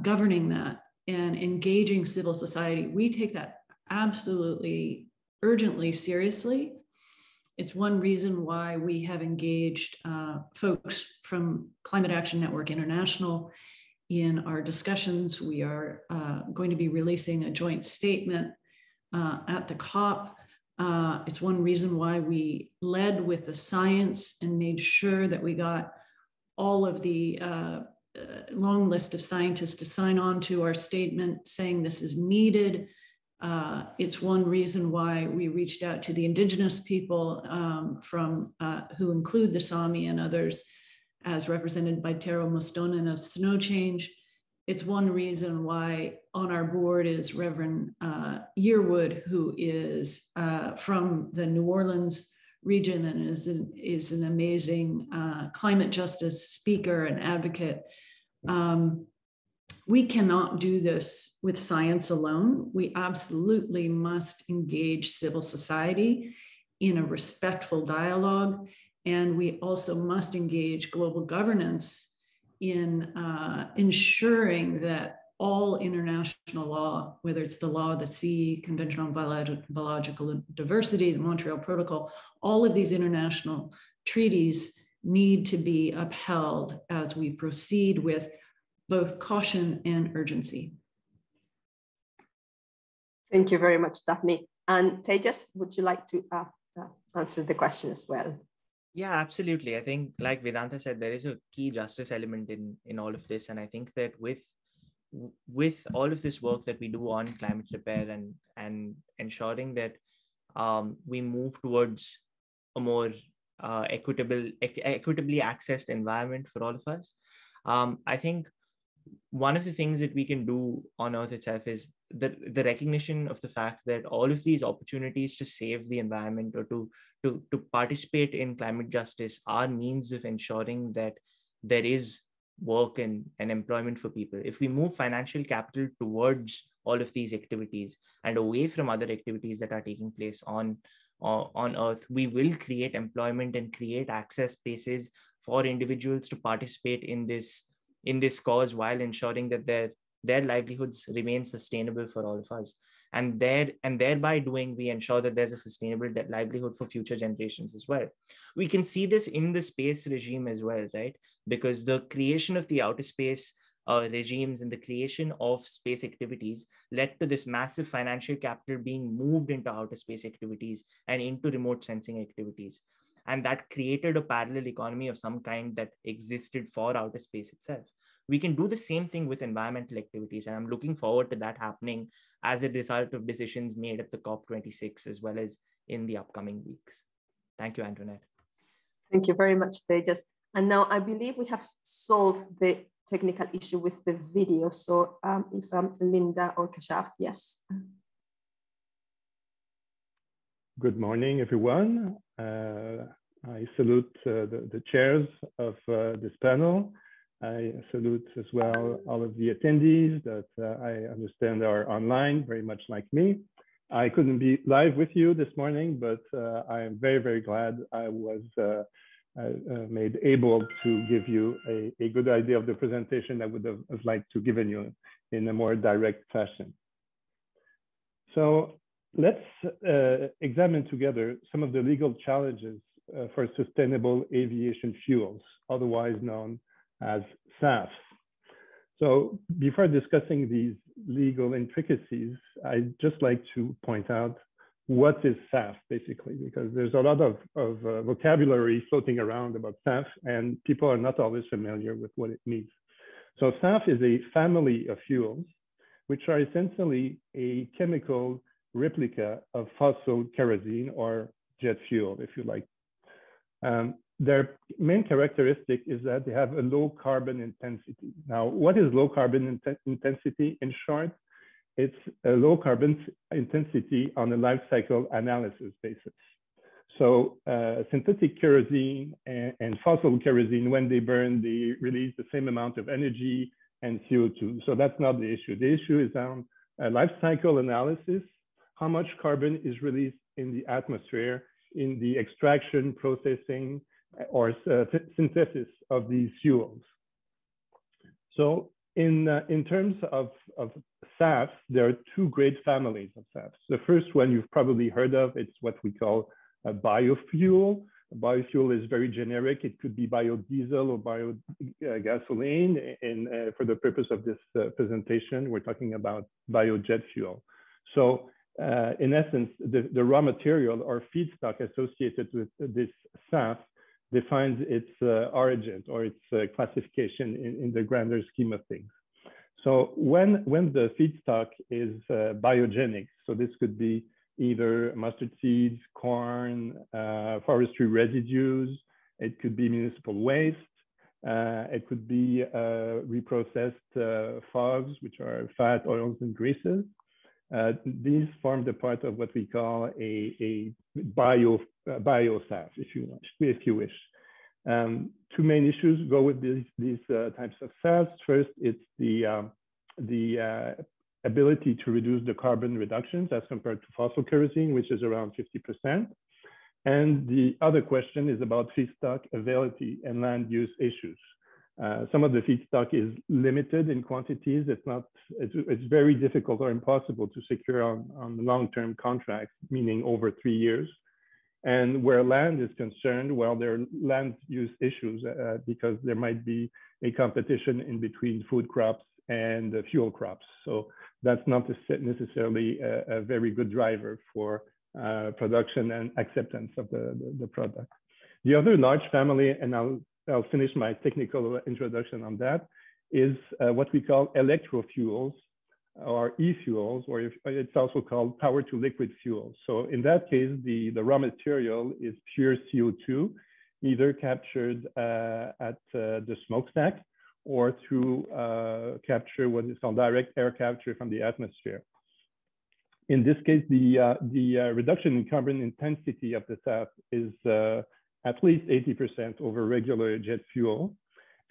[SPEAKER 6] governing that and engaging civil society, we take that absolutely urgently seriously. It's one reason why we have engaged folks from Climate Action Network International in our discussions. We are going to be releasing a joint statement at the COP. It's one reason why we led with the science and made sure that we got all of the long list of scientists to sign on to our statement saying this is needed. It's one reason why we reached out to the indigenous people who include the Sami and others, as represented by Tero Mustonen of Snow Change. It's one reason why on our board is Reverend Yearwood, who is from the New Orleans region and is an amazing climate justice speaker and advocate. We cannot do this with science alone. We absolutely must engage civil society in a respectful dialogue. And we also must engage global governance in ensuring that all international law, whether it's the law of the sea, Convention on Biological Diversity, the Montreal Protocol, all of these international treaties need to be upheld as we proceed with both caution and urgency.
[SPEAKER 2] Thank you very much, Daphne. And Tejas, would you like to answer the question as well?
[SPEAKER 7] Yeah, absolutely. I think, like Vedantha said, there is a key justice element in all of this. And I think that with all of this work that we do on climate repair and ensuring that we move towards a more equitably accessed environment for all of us, I think one of the things that we can do on Earth itself is the recognition of the fact that all of these opportunities to save the environment or to participate in climate justice are means of ensuring that there is work and employment for people. If we move financial capital towards all of these activities and away from other activities that are taking place on Earth, we will create employment and create access spaces for individuals to participate in this cause while ensuring that their livelihoods remain sustainable for all of us. And thereby doing, we ensure that there's a sustainable livelihood for future generations as well. We can see this in the space regime as well, right? Because the creation of the outer space regimes and the creation of space activities led to this massive financial capital being moved into outer space activities and into remote sensing activities. And that created a parallel economy of some kind that existed for outer space itself. We can do the same thing with environmental activities. And I'm looking forward to that happening as a result of decisions made at the COP26, as well as in the upcoming weeks. Thank you, Antonieta.
[SPEAKER 2] Thank you very much, Tejas. And now I believe we have solved the technical issue with the video. So if Linda or Keshav, yes.
[SPEAKER 8] Good morning, everyone. I salute the chairs of this panel. I salute as well all of the attendees that I understand are online, very much like me. I couldn't be live with you this morning, but I am very, very glad I was made able to give you a good idea of the presentation I would have liked to given you in a more direct fashion. So let's examine together some of the legal challenges for sustainable aviation fuels, otherwise known as SAFs. So before discussing these legal intricacies, I'd just like to point out what is SAF basically, because there's a lot of vocabulary floating around about SAF and people are not always familiar with what it means. So SAF is a family of fuels, which are essentially a chemical replica of fossil kerosene or jet fuel, if you like. Their main characteristic is that they have a low carbon intensity. Now, what is low carbon intensity? In short, it's a low carbon intensity on a life cycle analysis basis. So synthetic kerosene and fossil kerosene, when they burn, they release the same amount of energy and CO2. So that's not the issue. The issue is on a life cycle analysis, how much carbon is released in the atmosphere in the extraction, processing, or synthesis of these fuels. So in terms of SAFs, there are two great families of SAFs. The first one you've probably heard of, it's what we call a biofuel. A biofuel is very generic. It could be biodiesel or biogasoline. And for the purpose of this presentation, we're talking about biojet fuel. So in essence, the raw material or feedstock associated with this SAF defines its origin or its classification in the grander scheme of things. So when the feedstock is biogenic, so this could be either mustard seeds, corn, forestry residues, it could be municipal waste, it could be reprocessed fogs, which are fat, oils, and greases. These form the part of what we call a bio-SAF, if you wish. Two main issues go with these types of SAFs. First, it's the ability to reduce the carbon reductions as compared to fossil kerosene, which is around 50%. And the other question is about feedstock availability and land use issues. Some of the feedstock is limited in quantities. It's very difficult or impossible to secure on long-term contracts, meaning over 3 years. And where land is concerned, well, there are land use issues because there might be a competition in between food crops and fuel crops. So that's not necessarily a very good driver for production and acceptance of the product. The other large family, and I'll finish my technical introduction on that, is what we call electrofuels or e-fuels, or it's also called power to liquid fuels. So in that case, the raw material is pure CO2, either captured at the smokestack or through capture, what is called direct air capture from the atmosphere. In this case, the reduction in carbon intensity of the SAF is at least 80% over regular jet fuel.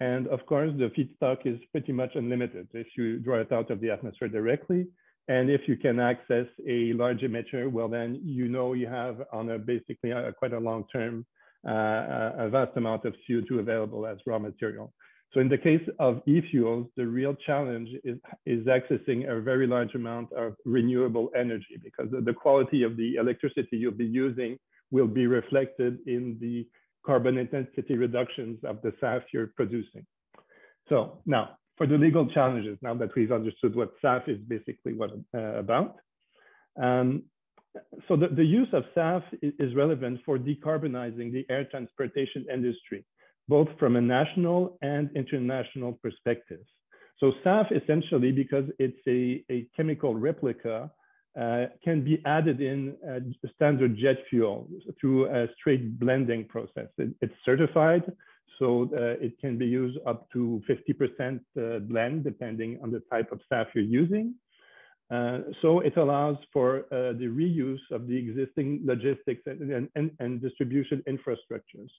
[SPEAKER 8] And of course, the feedstock is pretty much unlimited if you draw it out of the atmosphere directly. And if you can access a large emitter, well, then you have on basically quite a long term, a vast amount of CO2 available as raw material. So in the case of e-fuels, the real challenge is accessing a very large amount of renewable energy, because the quality of the electricity you'll be using will be reflected in the carbon intensity reductions of the SAF you're producing. So now, for the legal challenges, now that we've understood what SAF is basically about. So the use of SAF is relevant for decarbonizing the air transportation industry, both from a national and international perspective. So SAF essentially, because it's a chemical replica, can be added in standard jet fuel through a straight blending process. It's certified, So it can be used up to 50% blend, depending on the type of SAF you're using. So it allows for the reuse of the existing logistics and distribution infrastructures.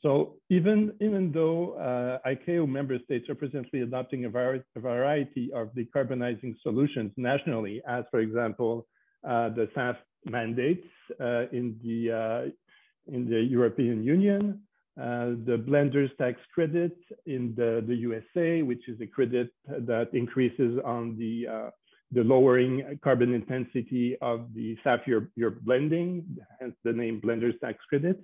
[SPEAKER 8] So even though ICAO member states are presently adopting a variety of decarbonizing solutions nationally, as for example, the SAF mandates in the European Union, the blenders tax credit in the USA, which is a credit that increases on the lowering carbon intensity of the SAF you're blending, hence the name blenders tax credit.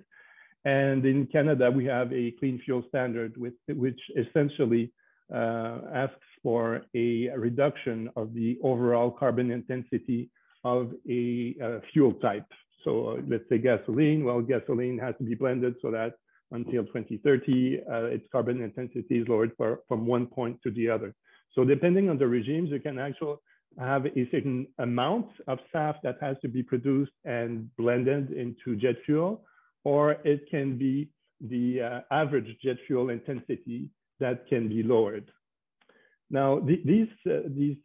[SPEAKER 8] And in Canada, we have a clean fuel standard which essentially asks for a reduction of the overall carbon intensity of a fuel type. So let's say gasoline. Well, gasoline has to be blended so that until 2030, its carbon intensity is lowered from one point to the other. So depending on the regimes, you can actually have a certain amount of SAF that has to be produced and blended into jet fuel, or it can be the average jet fuel intensity that can be lowered. Now, these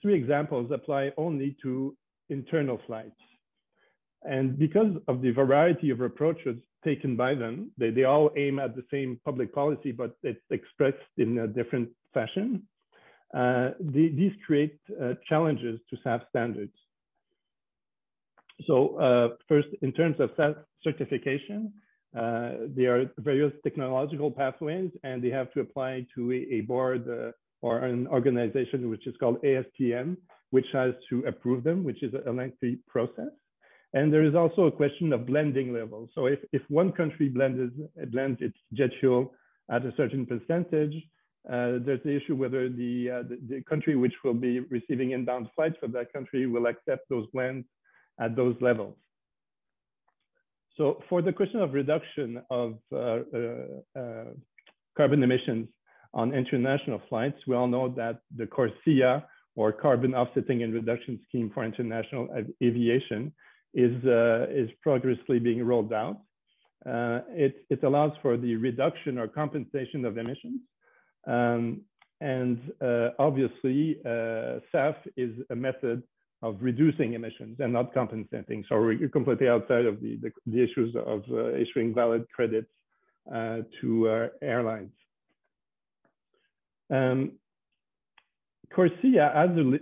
[SPEAKER 8] three examples apply only to internal flights. And because of the variety of approaches taken by them, they all aim at the same public policy, but it's expressed in a different fashion. These create challenges to SAF standards. So first, in terms of SAF certification, there are various technological pathways, and they have to apply to a board or an organization which is called ASTM, which has to approve them, which is a lengthy process. And there is also a question of blending levels. So if one country blends its jet fuel at a certain percentage, there's the issue whether the country which will be receiving inbound flights from that country will accept those blends at those levels. So for the question of reduction of carbon emissions on international flights, we all know that the CORSIA, or Carbon Offsetting and Reduction Scheme for International Aviation, is progressively being rolled out. It allows for the reduction or compensation of emissions. Obviously, SAF is a method of reducing emissions and not compensating. So we're completely outside of the issues of issuing valid credits to airlines. CORSIA,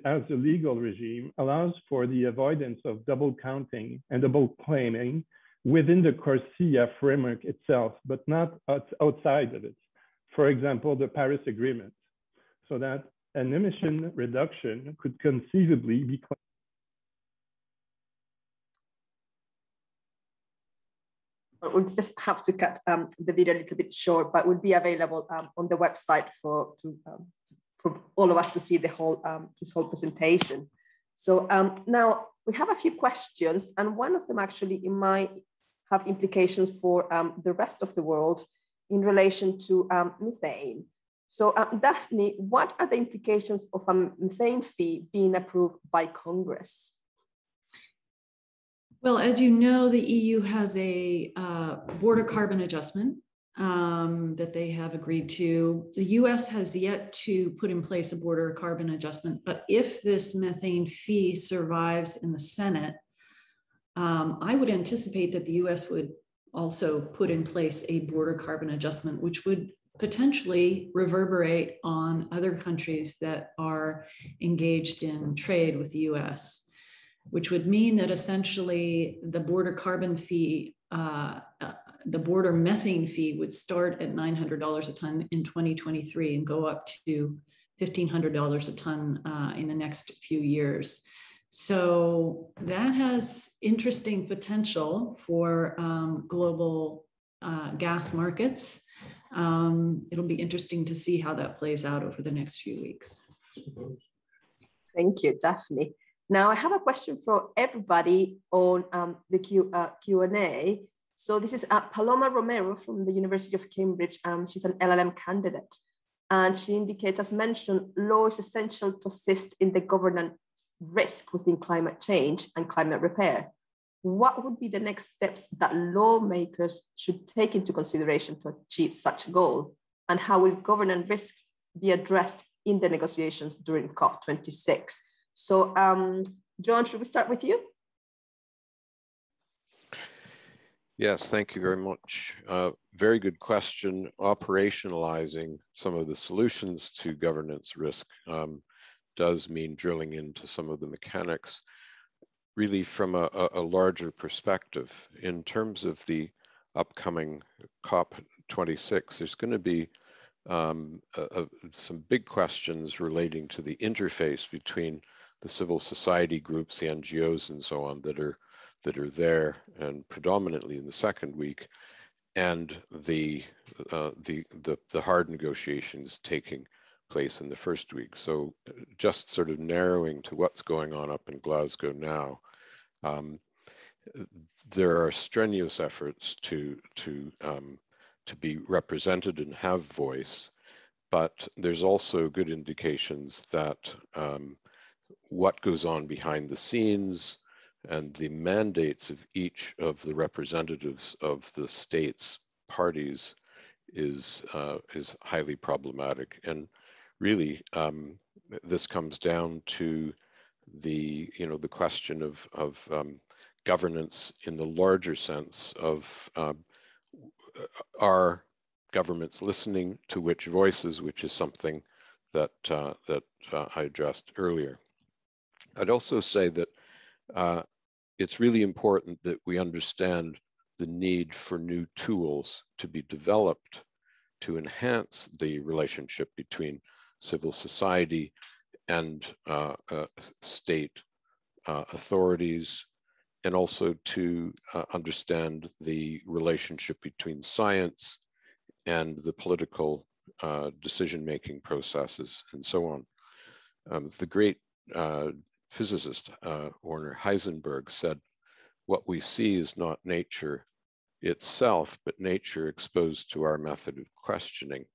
[SPEAKER 8] as a legal regime, allows for the avoidance of double counting and double claiming within the CORSIA framework itself, but not outside of it. For example, the Paris Agreement, so that an emission reduction could conceivably be claimed.
[SPEAKER 2] We'll just have to cut the video a little bit short, but will be available on the website for all of us to see the whole this whole presentation. So now we have a few questions, and one of them actually it might have implications for the rest of the world in relation to methane. So Daphne, what are the implications of a methane fee being approved by Congress?
[SPEAKER 6] Well, as you know, the EU has a border carbon adjustment that they have agreed to. The US has yet to put in place a border carbon adjustment, but if this methane fee survives in the Senate, I would anticipate that the US would also put in place a border carbon adjustment, which would potentially reverberate on other countries that are engaged in trade with the US, which would mean that essentially the border carbon fee, the border methane fee would start at $900 a ton in 2023 and go up to $1,500 a ton in the next few years. So that has interesting potential for global gas markets. It'll be interesting to see how that plays out over the next few weeks.
[SPEAKER 2] Thank you, Daphne. Now I have a question for everybody on the Q&A. So this is Paloma Romero from the University of Cambridge. She's an LLM candidate. And she indicates, as mentioned, law is essential to assist in the governance risk within climate change and climate repair. what would be the next steps that lawmakers should take into consideration to achieve such a goal? And how will governance risks be addressed in the negotiations during COP26? So, John, should we start with you?
[SPEAKER 4] Yes, thank you very much. Very good question. Operationalizing some of the solutions to governance risk does mean drilling into some of the mechanics, really from a larger perspective. In terms of the upcoming COP26, there's going to be some big questions relating to the interface between the civil society groups, the NGOs and so on that are there, and predominantly in the second week, and the hard negotiations taking place in the first week. So just sort of narrowing to what's going on up in Glasgow now, there are strenuous efforts to be represented and have voice, but there's also good indications that what goes on behind the scenes and the mandates of each of the representatives of the state's parties is highly problematic. And really, this comes down to the question of governance in the larger sense of are governments listening to which voices, which is something that I addressed earlier. I'd also say that it's really important that we understand the need for new tools to be developed to enhance the relationship between civil society and state authorities, and also to understand the relationship between science and the political decision-making processes and so on. The great physicist Werner Heisenberg said, "What we see is not nature itself, but nature exposed to our method of questioning."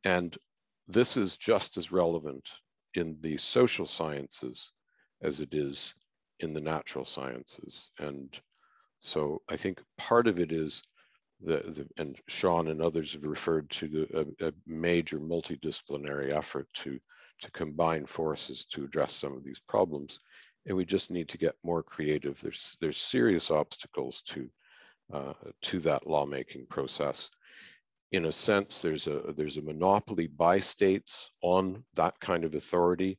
[SPEAKER 4] And this is just as relevant in the social sciences as it is in the natural sciences. And so I think part of it is and Shaun and others have referred to a major multidisciplinary effort to combine forces to address some of these problems. And we just need to get more creative. There's serious obstacles to that lawmaking process. In a sense, there's a monopoly by states on that kind of authority.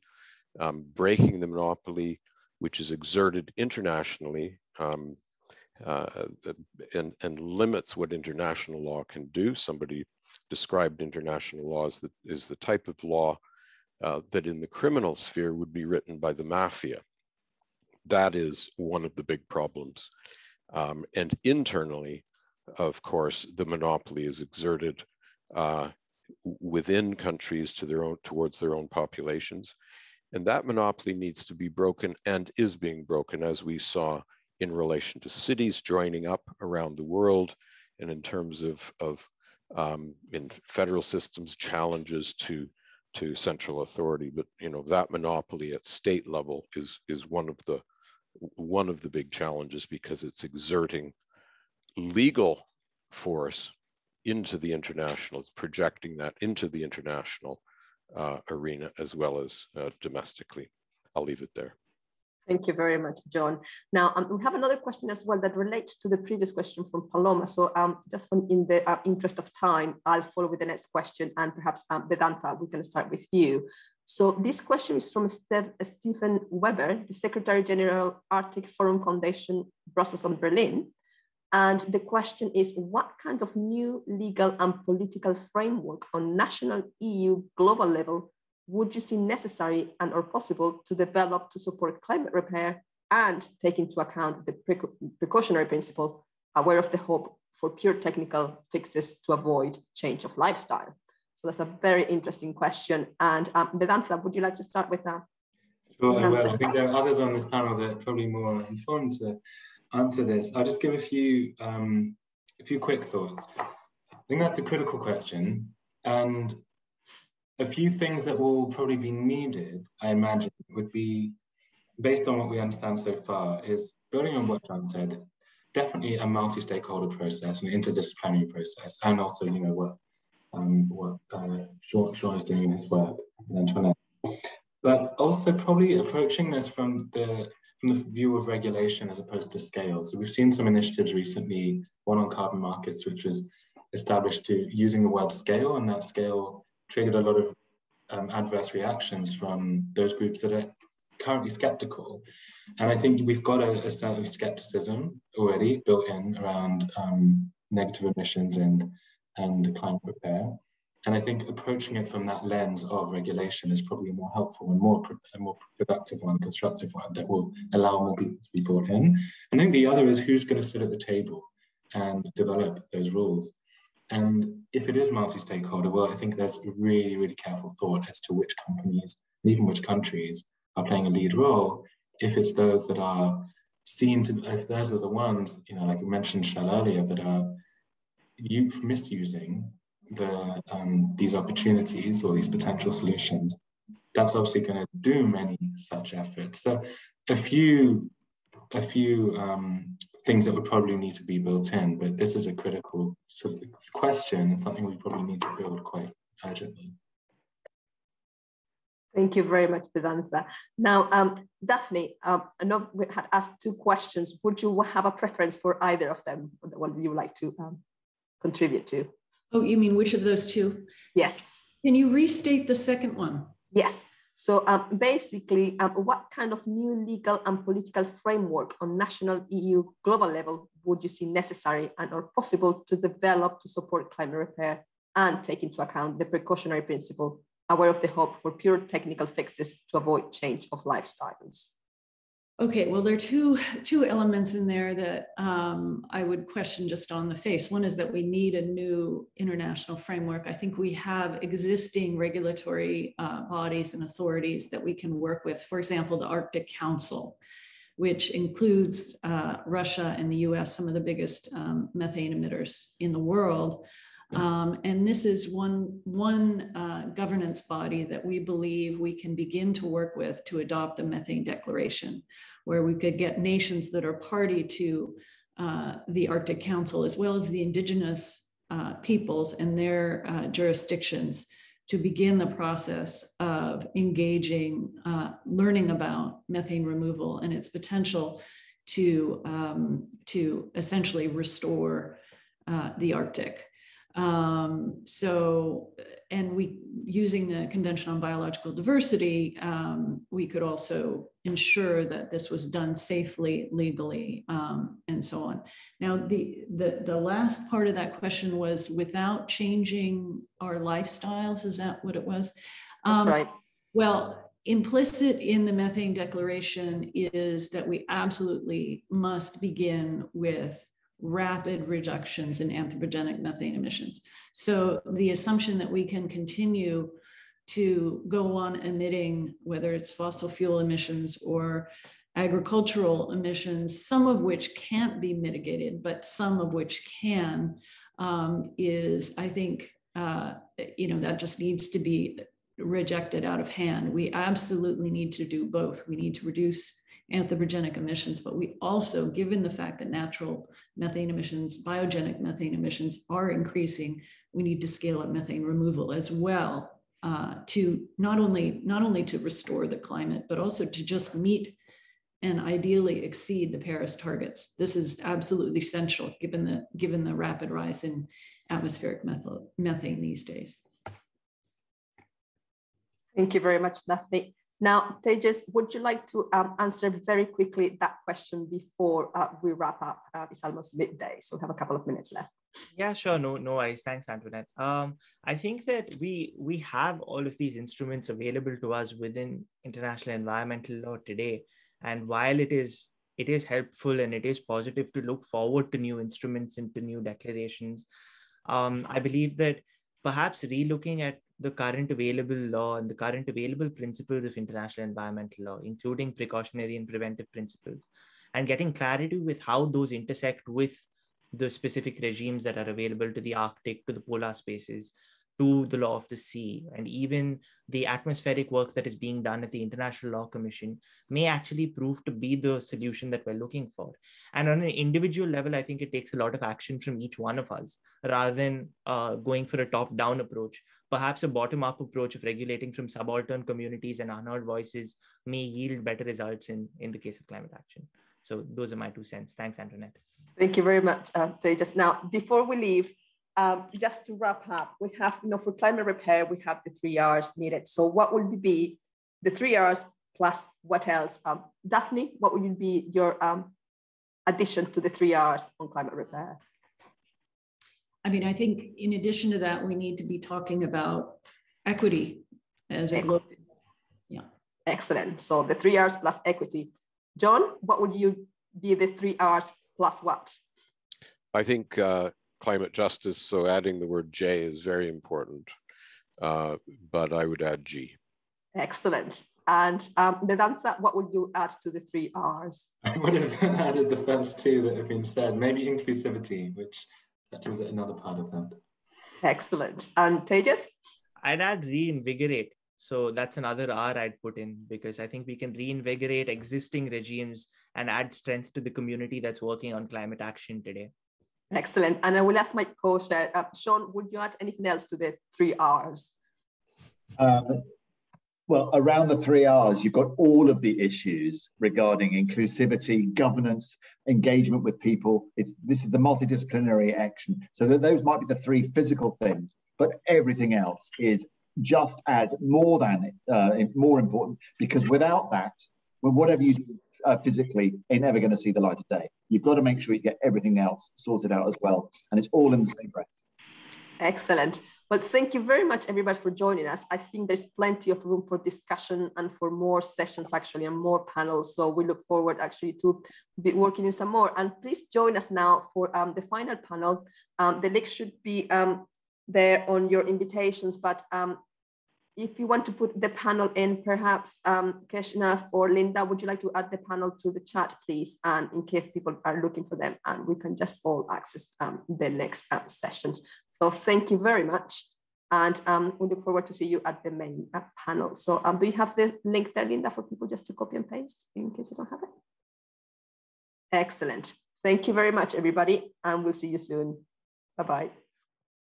[SPEAKER 4] Breaking the monopoly, which is exerted internationally, and limits what international law can do. Somebody described international law as the type of law that in the criminal sphere would be written by the mafia. That is one of the big problems. And internally, of course, the monopoly is exerted within countries towards their own populations. And that monopoly needs to be broken and is being broken, as we saw in relation to cities joining up around the world, and in terms of in federal systems challenges to central authority. But that monopoly at state level is one of the big challenges, because it's exerting legal force into the international, it's projecting that into the international arena as well as domestically. I'll leave it there.
[SPEAKER 2] Thank you very much, John. Now, we have another question as well that relates to the previous question from Paloma. So just in the interest of time, I'll follow with the next question, and perhaps Vedantha, we can start with you. So this question is from Stephen Weber, the Secretary General, Arctic Forum Foundation, Brussels and Berlin. And the question is, what kind of new legal and political framework on national, EU, global level would you see necessary and or possible to develop to support climate repair and take into account the precautionary principle, aware of the hope for pure technical fixes to avoid change of lifestyle? So that's a very interesting question. And Vedantha, would you like to start with that?
[SPEAKER 5] Sure, I will. I think there are others on this panel that are probably more informed to answer this. I'll just give a few quick thoughts. I think that's a critical question. And a few things that will probably be needed, I imagine, would be, based on what we understand so far, is building on what John said, definitely a multi-stakeholder process, an interdisciplinary process, and also, you know, what Shaun is doing in his work, and Antonieta. But also probably approaching this from the view of regulation as opposed to scale. So we've seen some initiatives recently, one on carbon markets, which was established to using the word scale, and that scale triggered a lot of adverse reactions from those groups that are currently skeptical. And I think we've got a certain skepticism already built in around negative emissions and climate repair. And I think approaching it from that lens of regulation is probably a more helpful and more productive one, constructive one that will allow more people to be brought in. And then the other is who's going to sit at the table and develop those rules. And if it is multi-stakeholder, well, I think there's a really, really careful thought as to which companies, and even which countries, are playing a lead role. If it's those that are seen to, if those are the ones, you know, like you mentioned Shell earlier, that are misusing these opportunities or these potential solutions, that's obviously going to doom any such efforts. So a few things that would probably need to be built in, but this is a critical question and something we probably need to build quite urgently.
[SPEAKER 2] Thank you very much, Vedantha. Now, Daphne, I know we had asked two questions. Would you have a preference for either of them, the one you would like to contribute to?
[SPEAKER 6] Oh, you mean which of those two?
[SPEAKER 2] Yes.
[SPEAKER 6] Can you restate the second one?
[SPEAKER 2] Yes. So basically, what kind of new legal and political framework on national, EU, global level would you see necessary and or possible to develop to support climate repair and take into account the precautionary principle, aware of the hope for pure technical fixes to avoid change of lifestyles?
[SPEAKER 6] Okay, well, there are two elements in there that I would question just on the face. One is that we need a new international framework. I think we have existing regulatory bodies and authorities that we can work with. For example, the Arctic Council, which includes Russia and the US, some of the biggest methane emitters in the world. And this is one governance body that we believe we can begin to work with to adopt the methane declaration, where we could get nations that are party to the Arctic Council, as well as the indigenous peoples and their jurisdictions, to begin the process of engaging, learning about methane removal and its potential to essentially restore the Arctic. And using the Convention on Biological Diversity, we could also ensure that this was done safely, legally, and so on. Now, the last part of that question was without changing our lifestyles. Is that what it was?
[SPEAKER 2] That's right.
[SPEAKER 6] Well, implicit in the methane declaration is that we absolutely must begin with rapid reductions in anthropogenic methane emissions. So the assumption that we can continue to go on emitting, whether it's fossil fuel emissions or agricultural emissions, some of which can't be mitigated, but some of which can, is, I think, that just needs to be rejected out of hand. We absolutely need to do both. We need to reduce anthropogenic emissions, but we also, given the fact that natural methane emissions, biogenic methane emissions are increasing, we need to scale up methane removal as well, to not only to restore the climate, but also to just meet and ideally exceed the Paris targets. This is absolutely essential given the rapid rise in atmospheric methane these days.
[SPEAKER 2] Thank you very much, Daphne. Now, Tejas, would you like to answer very quickly that question before we wrap up? It's almost midday, so we have a couple of minutes left.
[SPEAKER 7] Yeah, sure. No worries. Thanks, Antoinette. I think that we have all of these instruments available to us within international environmental law today. And while it is helpful and it is positive to look forward to new instruments and to new declarations, I believe that perhaps relooking at the current available law and the current available principles of international environmental law, including precautionary and preventive principles, and getting clarity with how those intersect with the specific regimes that are available to the Arctic, to the polar spaces, to the law of the sea. And even the atmospheric work that is being done at the International Law Commission may actually prove to be the solution that we're looking for. And on an individual level, I think it takes a lot of action from each one of us rather than going for a top-down approach. Perhaps a bottom-up approach of regulating from subaltern communities and unheard voices may yield better results in the case of climate action. So those are my 2 cents. Thanks, Antonieta.
[SPEAKER 2] Thank you very much, Tejas. Now, before we leave, just to wrap up, we have, for climate repair, we have the 3 R's needed. So what will be the 3 R's plus what else? Daphne, what will be your addition to the 3 R's on climate repair?
[SPEAKER 6] I mean, I think in addition to that, we need to be talking about equity as a global. Yeah.
[SPEAKER 2] Excellent. So the 3 R's plus equity. John, what would you be the 3 R's plus what?
[SPEAKER 4] I think climate justice, so adding the word J is very important, but I would add G.
[SPEAKER 2] Excellent. And Vedantha, what would you add to the 3 R's?
[SPEAKER 5] I would have added the first 2 that have been said, maybe inclusivity, which touches another part of that.
[SPEAKER 2] Excellent. And Tejas?
[SPEAKER 7] I'd add reinvigorate. So that's another R I'd put in, because I think we can reinvigorate existing regimes and add strength to the community that's working on climate action today.
[SPEAKER 2] Excellent. And I will ask my co-chair, Shaun, would you add anything else to the 3 R's?
[SPEAKER 3] Well, around the 3 R's, you've got all of the issues regarding inclusivity, governance, engagement with people. This is the multidisciplinary action. So that those might be the 3 physical things, but everything else is just as more important, because without that, well, whatever you do physically ain't never going to see the light of day. You've got to make sure you get everything else sorted out as well. And it's all in the same breath.
[SPEAKER 2] Excellent. Well, thank you very much, everybody, for joining us. I think there's plenty of room for discussion and for more sessions, actually, and more panels. So we look forward, actually, to be working in some more. And please join us now for the final panel. The link should be there on your invitations, but if you want to put the panel in, perhaps Keshav or Linda, would you like to add the panel to the chat, please? And in case people are looking for them, and we can just all access the next session. So thank you very much. And we look forward to see you at the main panel. So do you have the link there, Linda, for people just to copy and paste in case they don't have it? Excellent. Thank you very much, everybody. And we'll see you soon. Bye-bye.